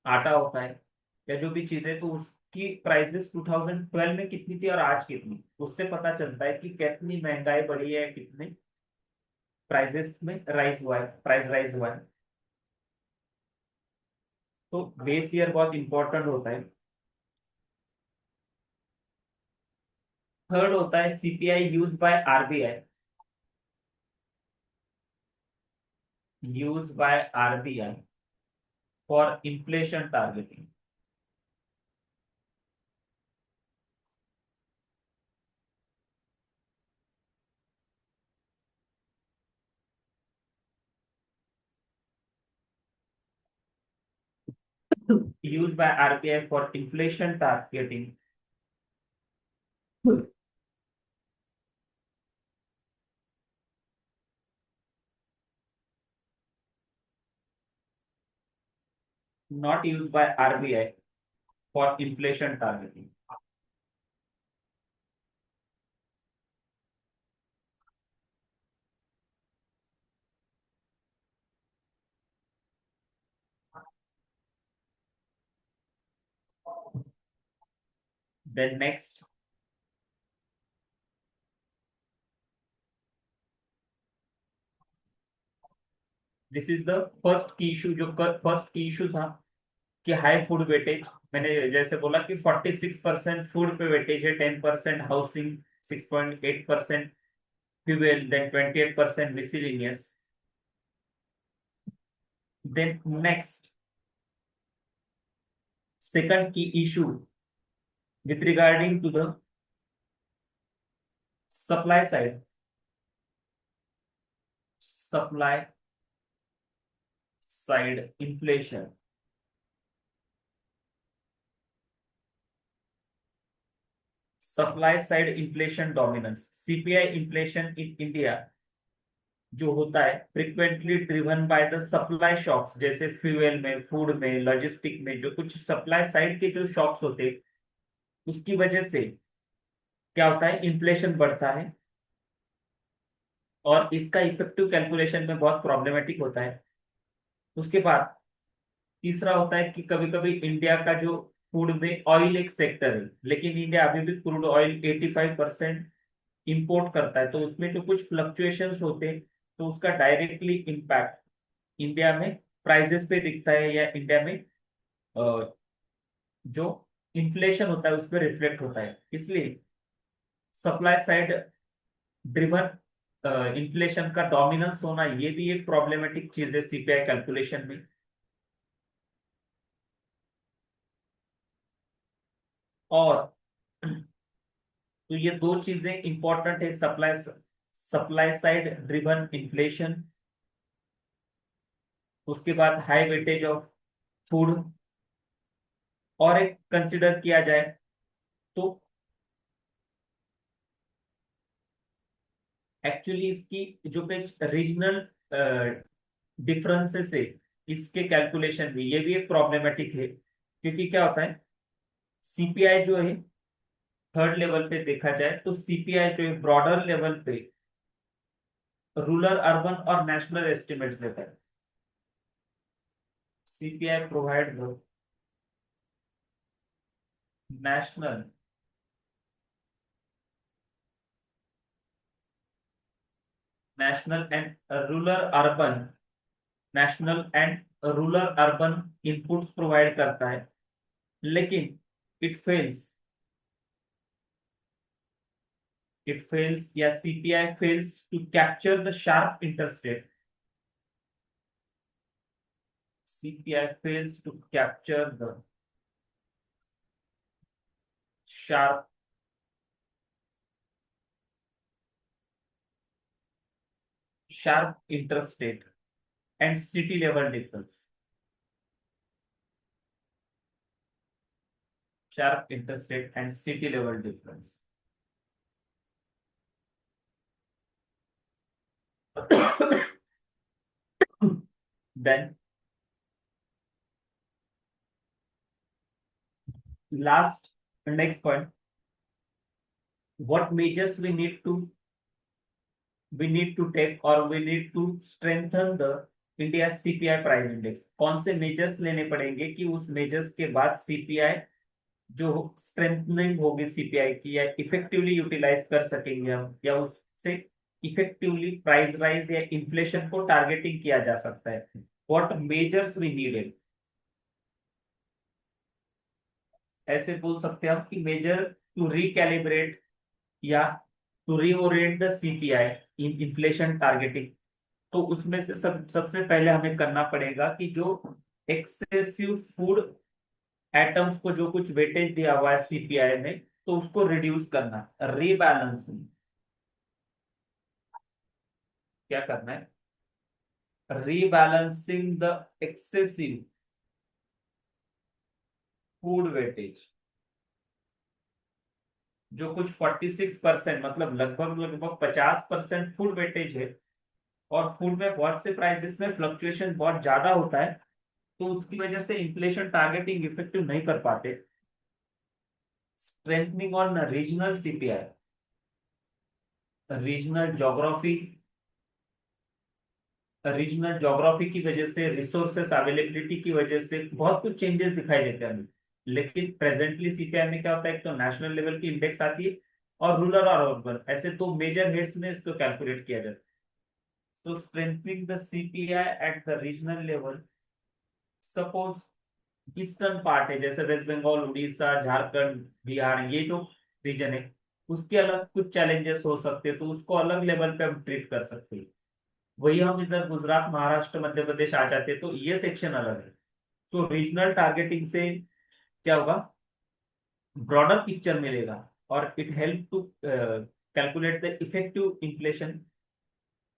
आटा होता है या जो भी चीज है, तो उसकी प्राइसेस 2012 में कितनी थी और आज कितनी, उससे पता चलता है कि कितनी महंगाई बढ़ी है, कितने प्राइसेस में राइज हुआ है, प्राइस राइज हुआ है। तो बेस ईयर बहुत इंपॉर्टेंट होता है। थर्ड होता है CPI use by RBI, use by RBI for inflation targeting. used by RBI for inflation targeting, not used by RBI for inflation targeting. Then next, this is the first key issue, जो first की issue था कि high food weightage. मैंने जैसे बोला कि 46% food पे weightage है, 10% housing, 6.8% fuel, then 28% miscellaneous. Then next, second key issue with regarding to the supply side, supply side inflation, supply side inflation dominance, CPI inflation in India जो होता है frequently driven by the supply shocks, जैसे fuel में, food में, logistic में, जो कुछ supply side के जो शॉक्स होते हैं, उसकी वजह से क्या होता है, इन्फ्लेशन बढ़ता है। और इसका इफेक्टिव कैलकुलेशन में बहुत प्रॉब्लमेटिक होता है। उसके बाद तीसरा होता है कि कभी कभी इंडिया का जो फूड में ऑयल एक सेक्टर है, लेकिन इंडिया अभी भी क्रूड ऑयल 85% इंपोर्ट करता है, तो उसमें जो कुछ फ्लक्चुएशंस होते हैं, तो उसका डायरेक्टली इम्पैक्ट इंडिया में प्राइजेस पे दिखता है, या इंडिया में जो इन्फ्लेशन होता है उस पर रिफ्लेक्ट होता है। इसलिए सप्लाई साइड ड्रिवन इन्फ्लेशन का डोमिनेंस होना, ये भी एक प्रॉब्लमेटिक चीज है सीपीआई कैलकुलेशन में। और तो ये दो चीजें इंपॉर्टेंट है, सप्लाई साइड ड्रिवन इन्फ्लेशन, उसके बाद हाई वेटेज ऑफ फूड। और एक कंसिडर किया जाए तो एक्चुअली इसकी जो कुछ रीजनल डिफरेंसेस है, इसके कैलकुलेशन में ये भी एक प्रॉब्लमेटिक है, क्योंकि क्या होता है, सीपीआई जो है थर्ड लेवल पे देखा जाए तो सीपीआई जो है ब्रॉडर लेवल पे रूरल, अर्बन और नेशनल एस्टिमेट्स देता है। CPI provide national national and rural urban national and rural urban inputs provide करता है, लेकिन इट फेल्स इट फेल्स या CPI fails to capture the sharp interstate. CPI fails to capture the sharp sharp interstate and city level difference. Sharp interstate and city level difference. Then last, next point, what measures we need to take, or we need to strengthen the India CPI price index. कौन से measures लेने पड़ेंगे कि उस measures के बाद CPI जो strengthening होगी सीपीआई की, या इफेक्टिवली यूटिलाइज कर सकेंगे हम, या उससे इफेक्टिवली प्राइस राइज या इन्फ्लेशन को टारगेटिंग किया जा सकता है। व्हाट मेजर्स वी नीडेड, ऐसे बोल सकते हैं हम कि मेजर टू रिकैलिब्रेट या to reorient the CPI in inflation targeting. तो उसमें से सबसे पहले हमें करना पड़ेगा कि जो एक्सेसिव फूड एटम्स को जो कुछ वेटेज दिया हुआ है सीपीआई में, तो उसको रिड्यूस करना, रीबैलेंसिंग। क्या करना है, rebalancing the excessive food weightage, जो कुछ 46%, मतलब लगभग लगभग 50% फूड वेटेज है, और फूड में बहुत से प्राइसेस में फ्लक्चुएशन बहुत ज्यादा होता है, तो उसकी वजह से इन्फ्लेशन टारगेटिंग इफेक्टिव नहीं कर पाते। Strengthening on regional CPI, regional geography regional geography की वजह से, रिसोर्सेस अवेलेबिलिटी की वजह से बहुत कुछ चेंजेस दिखाई देते हैं हमें। लेकिन प्रेजेंटली सीपीआई में क्या होता है, एक तो नेशनल लेवल की इंडेक्स आती है, और रूरल और अर्बन, ऐसे दो मेजर हेड्स में इसको कैलकुलेट किया जाता है। तो strengthening the CPI at the regional level, suppose eastern part है, जैसे वेस्ट बंगाल, उड़ीसा, झारखंड, बिहार, ये जो रीजन है, उसके अलग कुछ चैलेंजेस हो सकते हैं, तो उसको अलग लेवल पे हम ट्रीट कर सकते हैं। वही हम इधर गुजरात, महाराष्ट्र, मध्य प्रदेश आ जाते हैं, तो ये सेक्शन अलग है। तो रीजनल टारगेटिंग से क्या होगा, ब्रॉडर पिक्चर मिलेगा, और it help to calculate the effective inflation.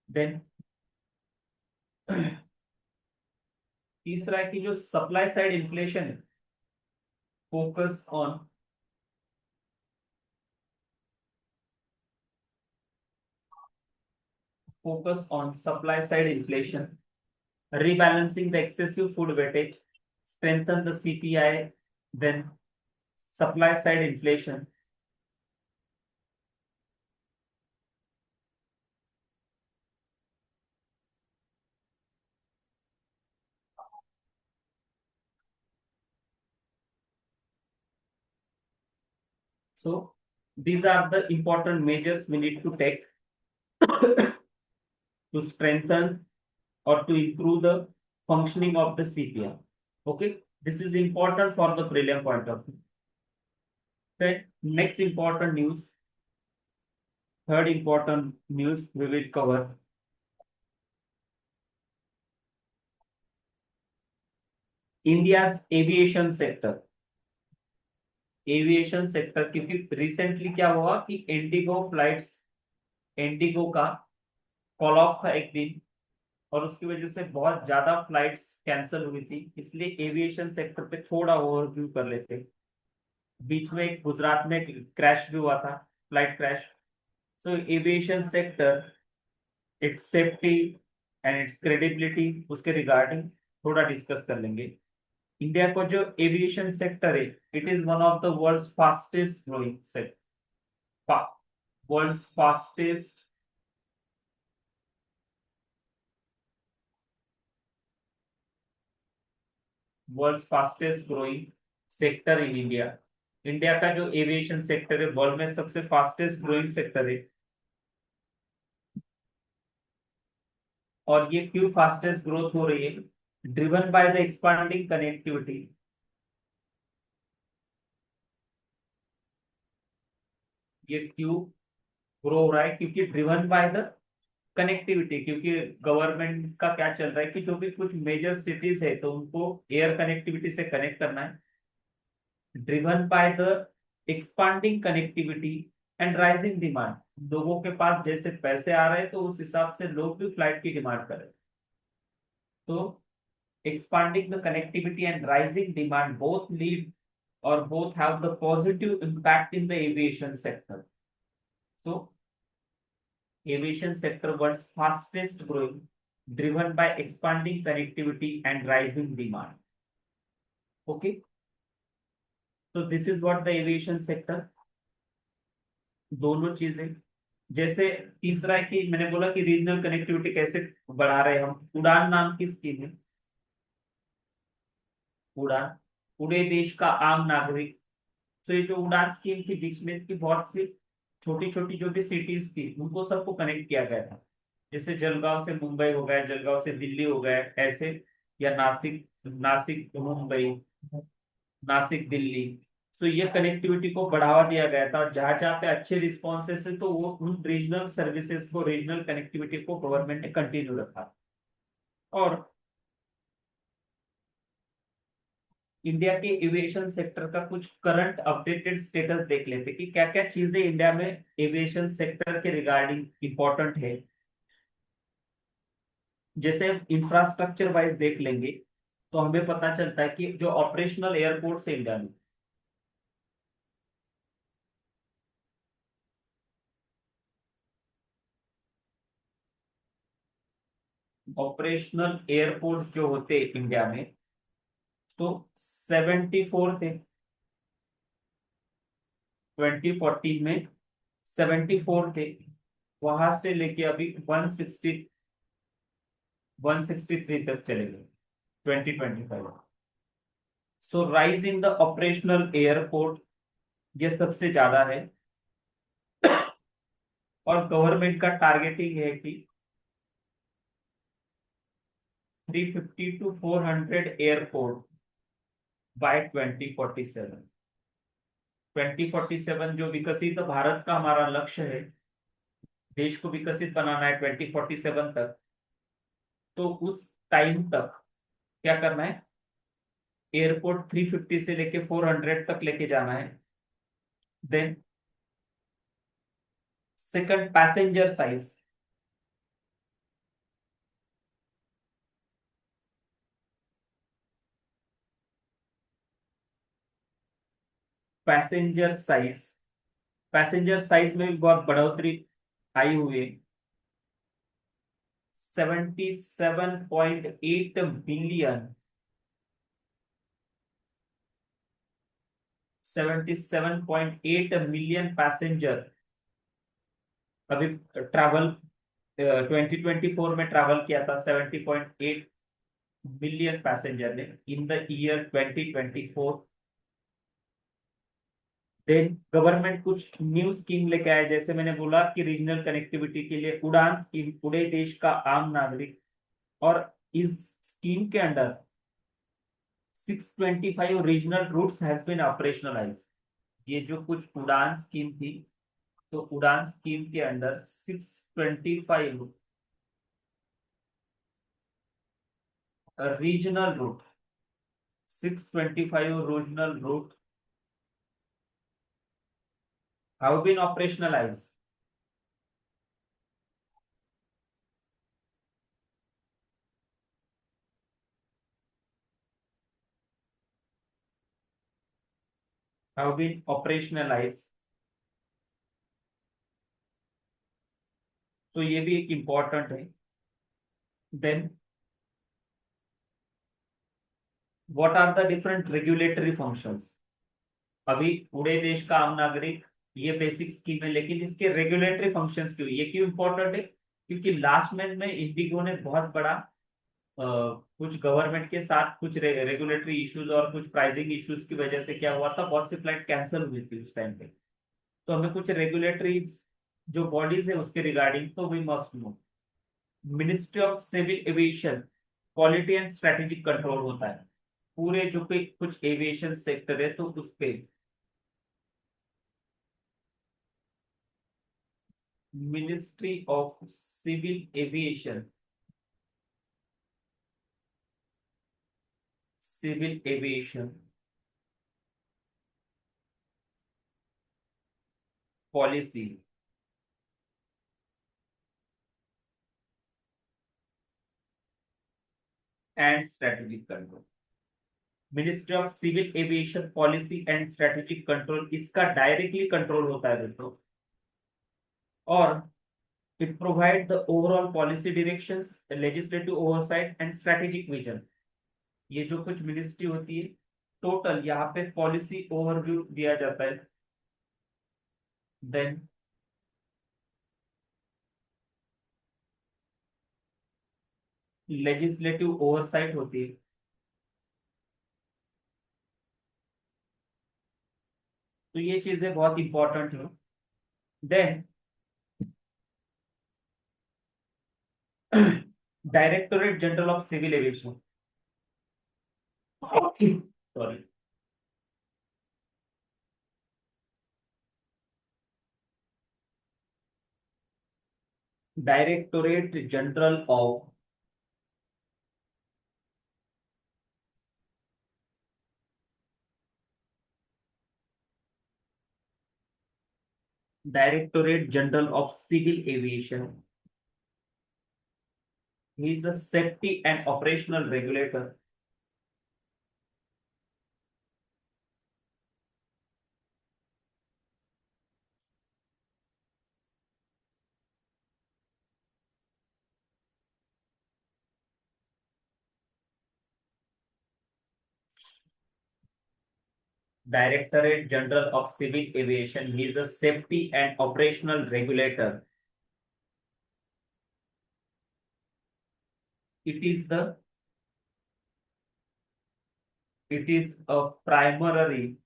Then तीसरा है कि जो सप्लाई साइड इन्फ्लेशन है, focus on focus on supply side inflation, rebalancing the excessive food weightage, strengthen the CPI, then supply side inflation. So these are the important measures we need to take to strengthen or to improve the functioning of the CPI. Okay, this is important for the prelim point of view. Okay, next important news, third important news we will cover. India's aviation sector. Aviation sector, क्योंकि recently क्या हुआ कि Indigo का call of था एक दिन, और उसकी वजह से बहुत ज्यादा फ्लाइट्स कैंसिल हुई थी, इसलिए एविएशन सेक्टर पे थोड़ा ओवरव्यू कर लेते। बीच में एक गुजरात में क्रैश भी हुआ था, flight crash. So aviation sector, its safety and its credibility, उसके रिगार्डिंग थोड़ा डिस्कस कर लेंगे। इंडिया को जो एविएशन सेक्टर है, it is one of the world's fastest growing sector, world's fastest world's fastest growing sector in India. India का जो aviation sector है वर्ल्ड में सबसे फास्टेस्ट ग्रोइंग सेक्टर है। और ये क्यों फास्टेस्ट ग्रोथ हो रही है? Driven by the expanding connectivity. ये क्यों ग्रो हो रहा है? क्योंकि ड्रिवन बाय द कनेक्टिविटी, क्योंकि गवर्नमेंट का क्या चल रहा है कि जो भी कुछ मेजर सिटीज है तो उनको एयर कनेक्टिविटी से कनेक्ट करना है। Driven by the expanding connectivity and rising demand. लोगों के पास जैसे पैसे आ रहे हैं तो उस हिसाब से लोग भी फ्लाइट की डिमांड कर रहे हैं। तो expanding the connectivity and rising demand both lead or both have the positive impact in the aviation sector. So aviation sector world's fastest growing, driven by expanding connectivity and rising demand. Okay, so this is what the aviation sector, दोनों चीजें। जैसे तीसरा है कि मैंने बोला कि regional connectivity कैसे बढ़ा रहे हैं हम, उड़ान नाम की स्कीम है। उड़ान, पूरे देश का आम नागरिक। तो ये जो उड़ान स्कीम थी बीच में की, बहुत सी छोटी छोटी जो भी सिटीज थी उनको सबको कनेक्ट किया गया था। जैसे जलगांव से मुंबई हो गया, जलगांव से दिल्ली हो गया ऐसे, या नासिक नासिक मुंबई, नासिक दिल्ली। तो ये कनेक्टिविटी को बढ़ावा दिया गया था, और जहां जहां पे अच्छे रिस्पॉन्सेस है तो वो उन रीजनल सर्विसेज को, रीजनल कनेक्टिविटी को गवर्नमेंट ने कंटिन्यू रखा। और इंडिया के एविएशन सेक्टर का कुछ करंट अपडेटेड स्टेटस देख लेते कि क्या क्या चीजें इंडिया में एविएशन सेक्टर के रिगार्डिंग इंपॉर्टेंट है। जैसे इंफ्रास्ट्रक्चर वाइज देख लेंगे तो हमें पता चलता है कि जो ऑपरेशनल एयरपोर्ट है इंडिया में, ऑपरेशनल एयरपोर्ट जो होते हैं इंडिया में, तो 74 थे 2014 में, 74 थे। वहां से लेके अभी 163 तक चले गए 2025। So rise in the operational airport ये सबसे ज्यादा है। और गवर्नमेंट का टारगेटिंग है कि 350 to 400 एयरपोर्ट बाय 2047। 2047 जो विकसित भारत का हमारा लक्ष्य है, देश को विकसित बनाना है 2047 तक, तो उस टाइम तक क्या करना है? एयरपोर्ट 350 से लेके 400 तक लेके जाना है। Then second, passenger size. Passenger size, passenger size में भी बहुत बढ़ोतरी आई हुई है। 77.8 बिलियन 77.8 मिलियन पैसेंजर अभी ट्रैवल 2024 में ट्रैवल किया था 70.8 मिलियन पैसेंजर ने in the year 2024। Then government कुछ न्यू स्कीम लेके आया, जैसे मैंने बोला कि रीजनल कनेक्टिविटी के लिए उड़ान स्कीम, उड़े देश का आम नागरिक। और इस स्कीम के under 625 regional routes has been operationalise. ये जो कुछ उड़ान स्कीम थी, तो उड़ान स्कीम के under 625 regional route 625 regional route have been operationalized। have been operationalized। तो ये भी एक इम्पोर्टेंट है। Then what are the different regulatory functions. अभी उड़े देश का आम नागरिक ये बेसिक स्कीम है, लेकिन इसके रेगुलेटरी फंक्शंस क्यों, ये क्यों इंपॉर्टेंट है? क्योंकि लास्ट में इंडिगो ने बहुत बड़ा कुछ गवर्नमेंट के साथ कुछ रेगुलेटरी इश्यूज और कुछ प्राइसिंग इश्यूज की वजह से क्या हुआ था, बहुत सी फ्लाइट कैंसिल हुई थी उस टाइम पे। तो हमें कुछ रेगुलेटरी जो बॉडीज है उसके रिगार्डिंग तो we must know. Ministry of civil aviation quality and strategic control होता है पूरे जो कोई कुछ एविएशन सेक्टर है तो उस पे। Ministry of civil aviation, civil aviation policy and strategic control. Ministry of civil aviation policy and strategic control इसका डायरेक्टली कंट्रोल होता है दोस्तों। और it provide the overall policy directions, legislative oversight and strategic vision. ये जो कुछ ministry होती है, टोटल यहाँ पे पॉलिसी ओवरव्यू दिया जाता है। देन लेजिस्लेटिव ओवरसाइट होती है। तो ये चीजें बहुत इंपॉर्टेंट है। Then directorate general of civil aviation, sorry, directorate general of directorate general of civil aviation. He is a safety and operational regulator। Directorate General of Civil Aviation, he is a safety and operational regulator। It is the it is a primarily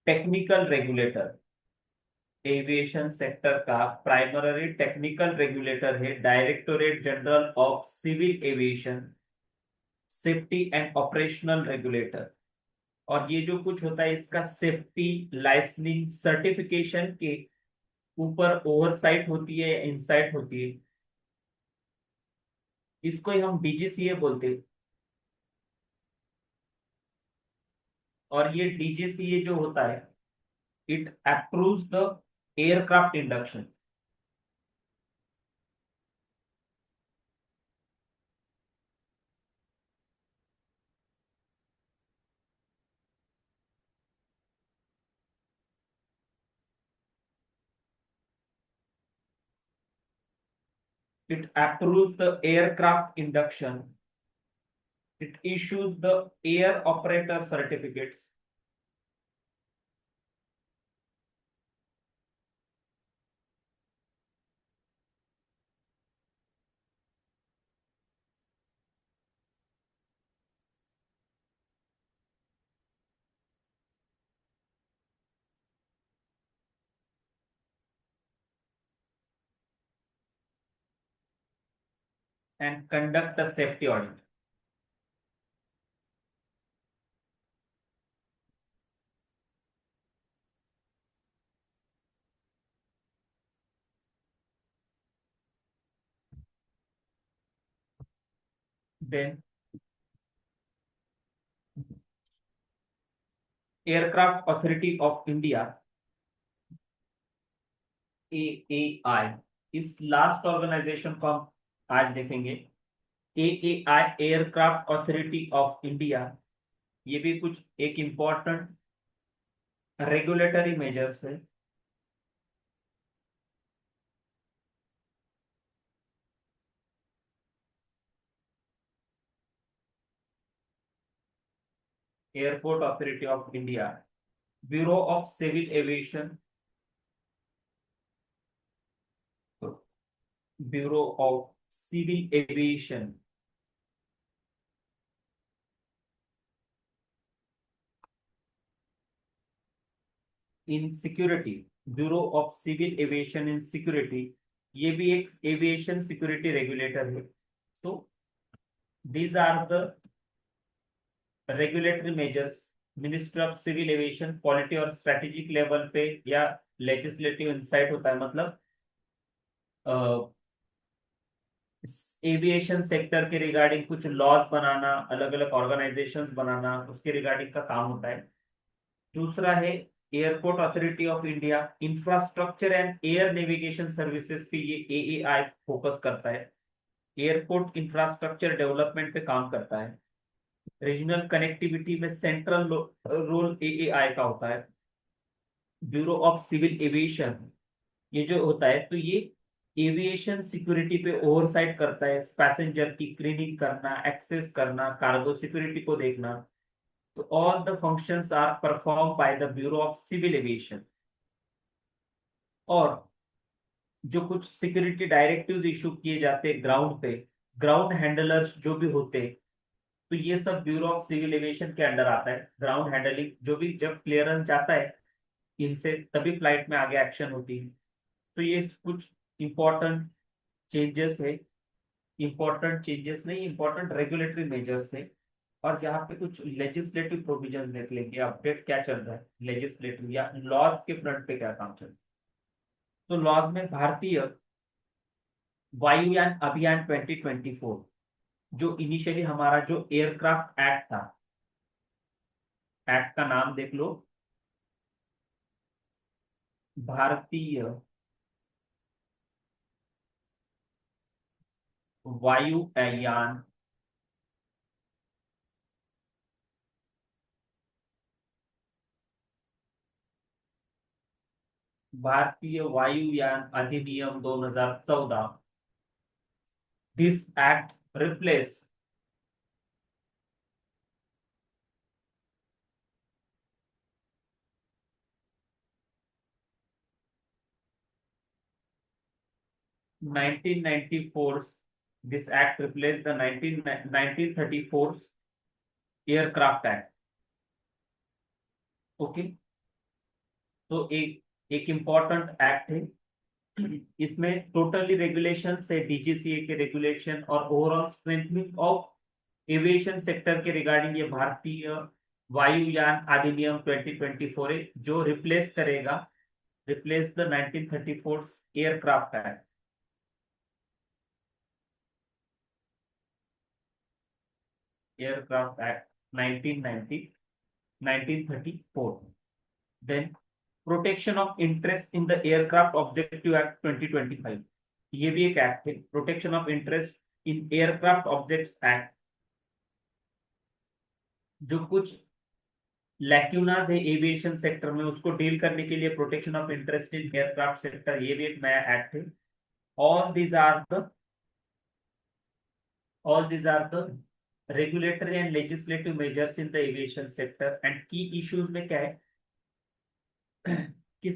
technical regulator. Aviation sector का primary technical regulator है directorate general of civil aviation, safety and operational regulator. और ये जो कुछ होता है इसका safety licensing certification के ऊपर ओवरसाइट होती है, इनसाइट होती है। इसको ही हम डीजीसीए बोलते हैं। और ये डीजीसीए जो होता है, it approves the aircraft induction. It approves the aircraft induction. It issues the air operator certificates. And conduct a safety audit. Then Aircraft Authority of India, AAI, इस लास्ट ऑर्गेनाइजेशन को हम आज देखेंगे। AAI, aircraft authority of India, ये भी कुछ एक important regulatory measures है। Airport authority of India, bureau of civil aviation, bureau of civil aviation, in security, bureau of civil aviation in security, ये भी एक एविएशन सिक्योरिटी रेगुलेटर है। तो these are the regulatory measures. Ministry of civil aviation polity और strategic level पे या legislative insight होता है, मतलब एविएशन सेक्टर के रिगार्डिंग कुछ लॉज बनाना, अलग अलग ऑर्गेनाइजेशंस बनाना, उसके रिगार्डिंग का काम होता है। दूसरा है airport authority of India, infrastructure and air navigation services पे ये एएआई फोकस करता है। एयरपोर्ट इंफ्रास्ट्रक्चर डेवलपमेंट पे काम करता है। रीजनल कनेक्टिविटी में सेंट्रल रोल एएआई का होता है। ब्यूरो ऑफ सिविल एविएशन, ये जो होता है तो ये एविएशन सिक्योरिटी पे ओवरसाइट करता है, पैसेंजर की क्लीनिंग करना, एक्सेस करना, कार्गो सिक्योरिटी को देखना। तो all the functions are perform by the bureau of civil aviation. और जो कुछ सिक्योरिटी डायरेक्टिव्स इशू किए जाते हैं ग्राउंड पे, ग्राउंड हैंडलर्स जो भी होते हैं, तो ये सब ब्यूरो ऑफ सिविल एविएशन के अंडर आता है। ग्राउंड हैंडलिंग जो भी, जब क्लियरेंस जाता है इनसे, तभी फ्लाइट में आगे एक्शन होती है। तो ये कुछ इंपॉर्टेंट चेंजेस है, इंपॉर्टेंट चेंजेस नहीं, इंपॉर्टेंट रेगुलेटरी मेजर्स है। और यहाँ पे कुछ लेजिस्लेटिव प्रोविजन देख लेंगे, अपडेट क्या चल रहा है लेजिस्लेटिव या लॉज के फ्रंट पे क्या काम चल रहा है। तो लॉज में भारतीय वायुयान अभियान 2024, जो इनिशियली हमारा जो एयरक्राफ्ट एक्ट था, एक्ट का नाम देख लो, भारतीय वायुयान भारतीय वायुयान अधिनियम 2014। This act replace 1994, this act replaced the 1934 aircraft act. Okay, तो एक इम्पॉर्टेंट एक्ट है। इसमें टोटली रेगुलेशन से डीजीसीए के रेगुलेशन और overall strengthening of aviation sector के रिगार्डिंग ये भारतीय वायुयान अधिनियम 2024 है, जो रिप्लेस करेगा, replace the 1934 aircraft act. Aircraft act 1990 1934। Then protection of interest in the aircraft objective act 2025, ये भी एक एक्ट है, protection of interest in aircraft objects act. जो कुछ लैक्यूनाज है एविएशन सेक्टर में, उसको डील करने के लिए protection of interest in aircraft sector, ये भी एक नया एक्ट है। All these are the All these are the regulatory and legislative measures in the aviation sector. And key issues में क्या है कि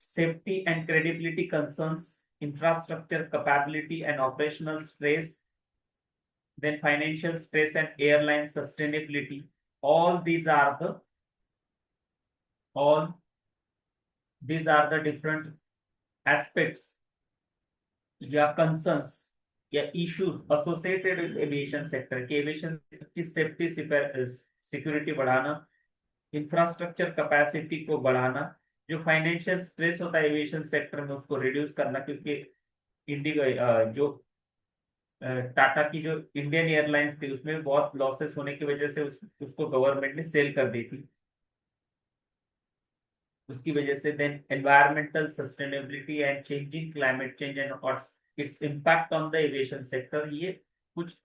safety and credibility concerns, infrastructure capability and operational stress, then financial stress and airline sustainability. All these are the all these are the different aspects या concerns या issues associated with aviation sector कि aviation की safety security बढ़ाना, infrastructure capacity को बढ़ाना, जो financial stress होता है एविएशन सेक्टर में उसको रिड्यूस करना, क्योंकि इंडिगो जो टाटा की जो इंडियन एयरलाइंस थी उसमें बहुत लॉसेस होने की वजह से उसको गवर्नमेंट ने सेल कर दी थी, उसकी वजह से then environmental sustainability and changing climate change and its impact on the aviation sector, ये कुछ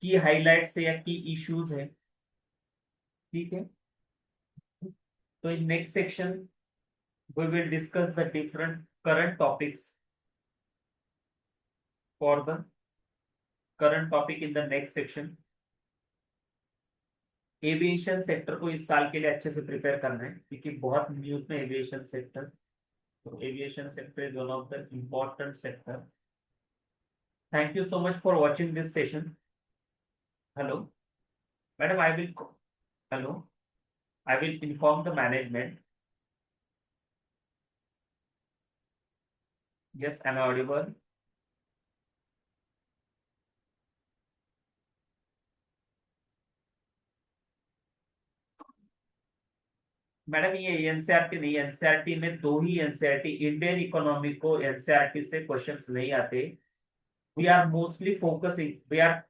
की हाईलाइट्स है या की इश्यूज है। ठीक है, तो in next section we will discuss the different current topics for the current topic in the next section। Aviation sector को इस साल के लिए अच्छे से प्रिपेयर करना है क्योंकि बहुत न्यूज में एविएशन सेक्टर, तो aviation sector is one of the important sector. Thank you so much for watching this session. Hello madam, I will hello I will inform the management. Yes, am I audible? Madam ये NCERT नहीं, NCERT में दो ही NCERT, Indian economy को NCERT से questions नहीं आते। We are mostly focusing, we are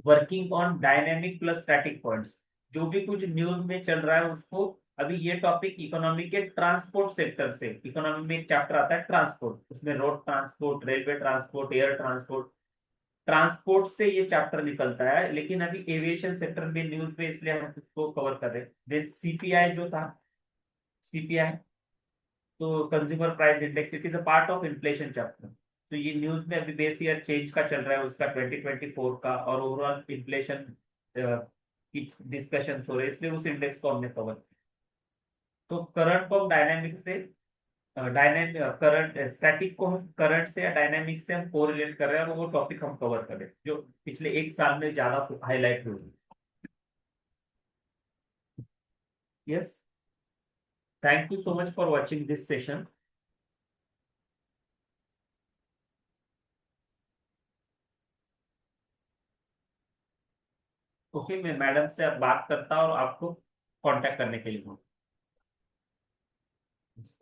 working on dynamic plus static points. जो भी कुछ न्यूज में चल रहा है उसको, अभी ये टॉपिक इकोनॉमी के ट्रांसपोर्ट सेक्टर से, इकोनॉमी में एक चैप्टर आता है ट्रांसपोर्ट, उसमें road transport, railway transport, air transport, transport से ये चैप्टर निकलता है, लेकिन अभी एविएशन सेक्टर में न्यूज में इसलिए हम उसको कवर कर रहे हैं। देन सीपीआई जो था, सीपीआई तो consumer price index, it is a part of inflation chapter. तो ये न्यूज में अभी बेस ईयर चेंज का चल रहा है उसका 2024 का, और ओवरऑल इन्फ्लेशन की डिस्कशन हो रहे हैं, इसलिए उस इंडेक्स को हमने कवर किया। तो करंट को डायनेमिक से डायनेमिक करंट स्टैटिक को हम करंट से या डायनेमिक से हम कोरिलेट कर रहे हैं, और वो टॉपिक हम कवर कर रहे हैं जो पिछले एक साल में ज्यादा हाईलाइट हुई। Yes, thank you so much for watching this session. Okay, मैं मैडम से अब बात करता हूँ और आपको कांटेक्ट करने के लिए।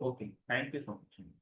Okay, thank you so much.